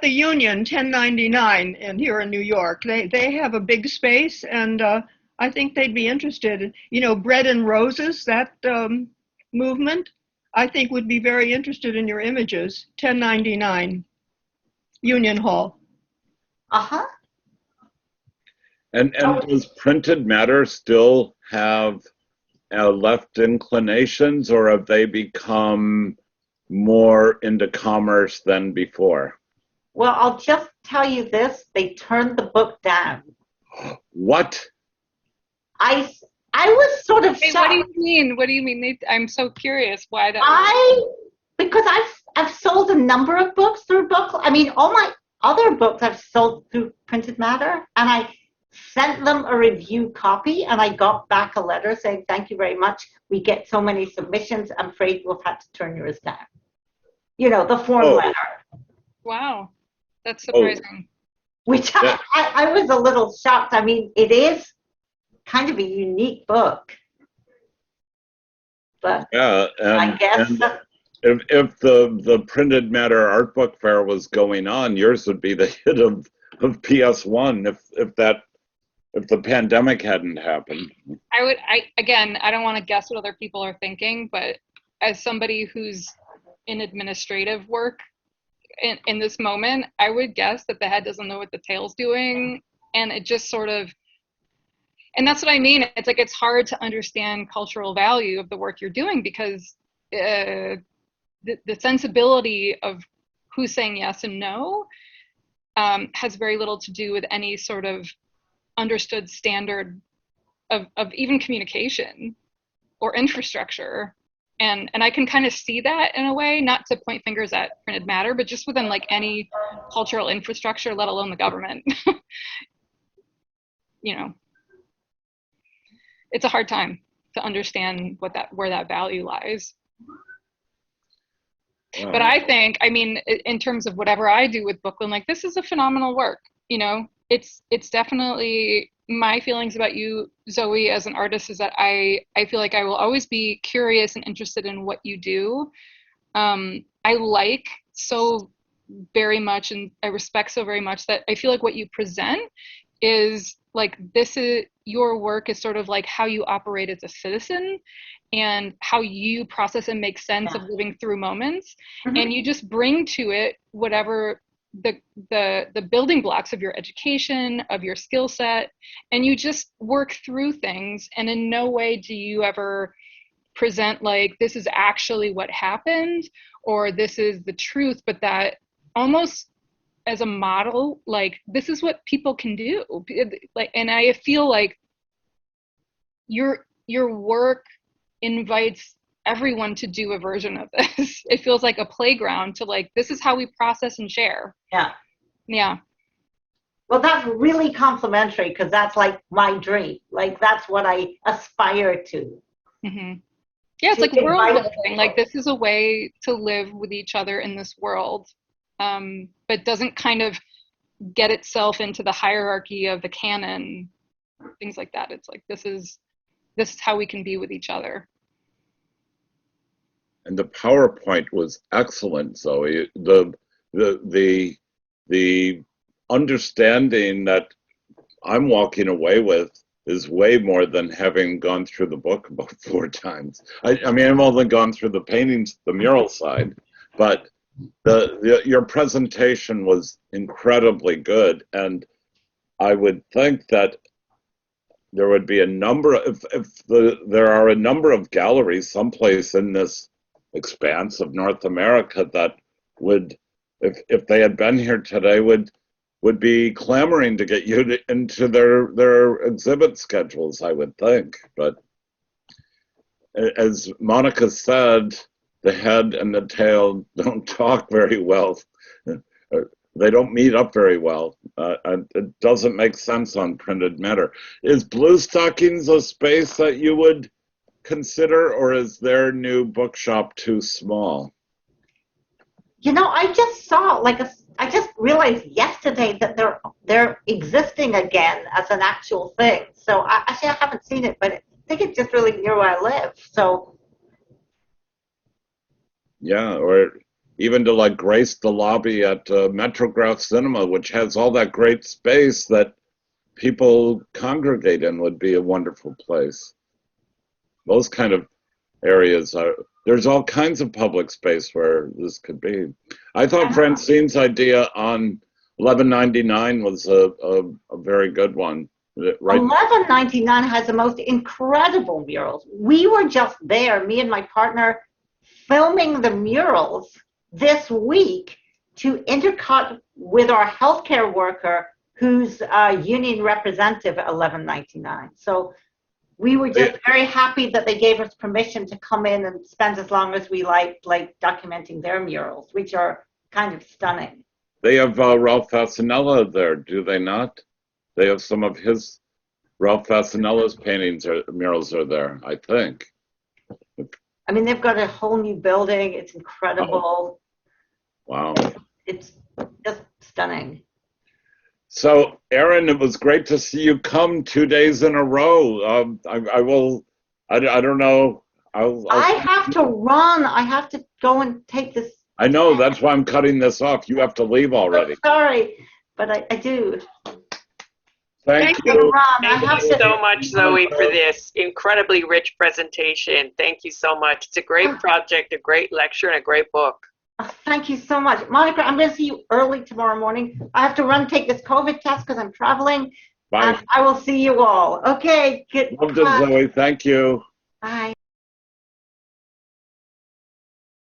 the Union 1099 here in New York? They have a big space, and I think they'd be interested. Bread and Roses, that movement, I think would be very interested in your images. 1099, Union Hall. Uh-huh. And does printed matter still have left inclinations, or have they become more into commerce than before? Well, I'll just tell you this: they turned the book down. What? I was sort of shocked. What do you mean? What do you mean? I'm so curious why that. Because I've sold a number of books through all my other books I've sold through printed matter, and I sent them a review copy, and I got back a letter saying, "Thank you very much. We get so many submissions. I'm afraid we'll have to turn yours down." The form letter. Wow, that's surprising. Which I was a little shocked. It is kind of a unique book, but yeah, I guess if the printed matter art book fair was going on, yours would be the hit of PS1 if the pandemic hadn't happened. I don't want to guess what other people are thinking, but as somebody who's in administrative work in this moment, I would guess that the head doesn't know what the tail's doing, and it just sort of, and that's what I mean. It's like, it's hard to understand cultural value of the work you're doing because the sensibility of who's saying yes and no has very little to do with any sort of understood standard of even communication or infrastructure. And I can kind of see that in a way, not to point fingers at printed matter, but just within like any cultural infrastructure, let alone the government. It's a hard time to understand where that value lies. Wow. But I think, in terms of whatever I do with Bookland, like, this is a phenomenal work. It's definitely, my feelings about you, Zoe, as an artist is that I feel like I will always be curious and interested in what you do. I like so very much, and I respect so very much, that I feel like what you present is like, this is your work is sort of like how you operate as a citizen and how you process and make sense of living through moments. Mm-hmm. And you just bring to it whatever the building blocks of your education, of your skill set, and you just work through things. And in no way do you ever present like, this is actually what happened, or this is the truth, but that almost as a model, like, this is what people can do. Like, and I feel like your work invites everyone to do a version of this. It feels like a playground to, like, this is how we process and share. Yeah. Well, that's really complimentary, because that's like my dream. Like, that's what I aspire to. Mm-hmm. Yeah, it's like world building. Like, this is a way to live with each other in this world, but doesn't kind of get itself into the hierarchy of the canon, things like that. It's like, this is how we can be with each other. And the PowerPoint was excellent, Zoe. The understanding that I'm walking away with is way more than having gone through the book about 4 times. I mean, I've only gone through the paintings, the mural side, but your presentation was incredibly good, and I would think that there would be a number of, there are a number of galleries someplace in this expanse of North America that would, if they had been here today, would be clamoring to get you into their exhibit schedules, I would think. But as Monica said, the head and the tail don't talk very well. They don't meet up very well. And it doesn't make sense on printed matter. Is Blue Stockings a space that you would consider, or is their new bookshop too small? You know, I just saw, I just realized yesterday that they're existing again as an actual thing. So actually, I haven't seen it, but I think it's just really near where I live. So yeah, or even to like grace the lobby at Metrograph Cinema, which has all that great space that people congregate in, would be a wonderful place. Those kind of areas are, there's all kinds of public space where this could be. I thought Francine's idea on 1199 was a very good one. Right? 1199 has the most incredible murals. We were just there, me and my partner, filming the murals this week to intercut with our healthcare worker who's a union representative at 1199. So we were just very happy that they gave us permission to come in and spend as long as we liked, like documenting their murals, which are kind of stunning. They have Ralph Fasanella there, do they not? They have some of his, Ralph Fasanella's paintings or murals are there, I think. I mean, they've got a whole new building. It's incredible. Wow. It's just stunning. So, Erin, it was great to see you come 2 days in a row. I don't know. I have to run. I have to go and take this. I know, that's why I'm cutting this off. You have to leave already. I'm sorry, but I do. Thank you. Thank you so much, Zoe, for this incredibly rich presentation. Thank you so much. It's a great project, a great lecture, and a great book. Oh, thank you so much. Monica, I'm going to see you early tomorrow morning. I have to run take this COVID test because I'm traveling. Bye. And I will see you all. Okay. Good. Loved it, Zoe. Thank you. Bye.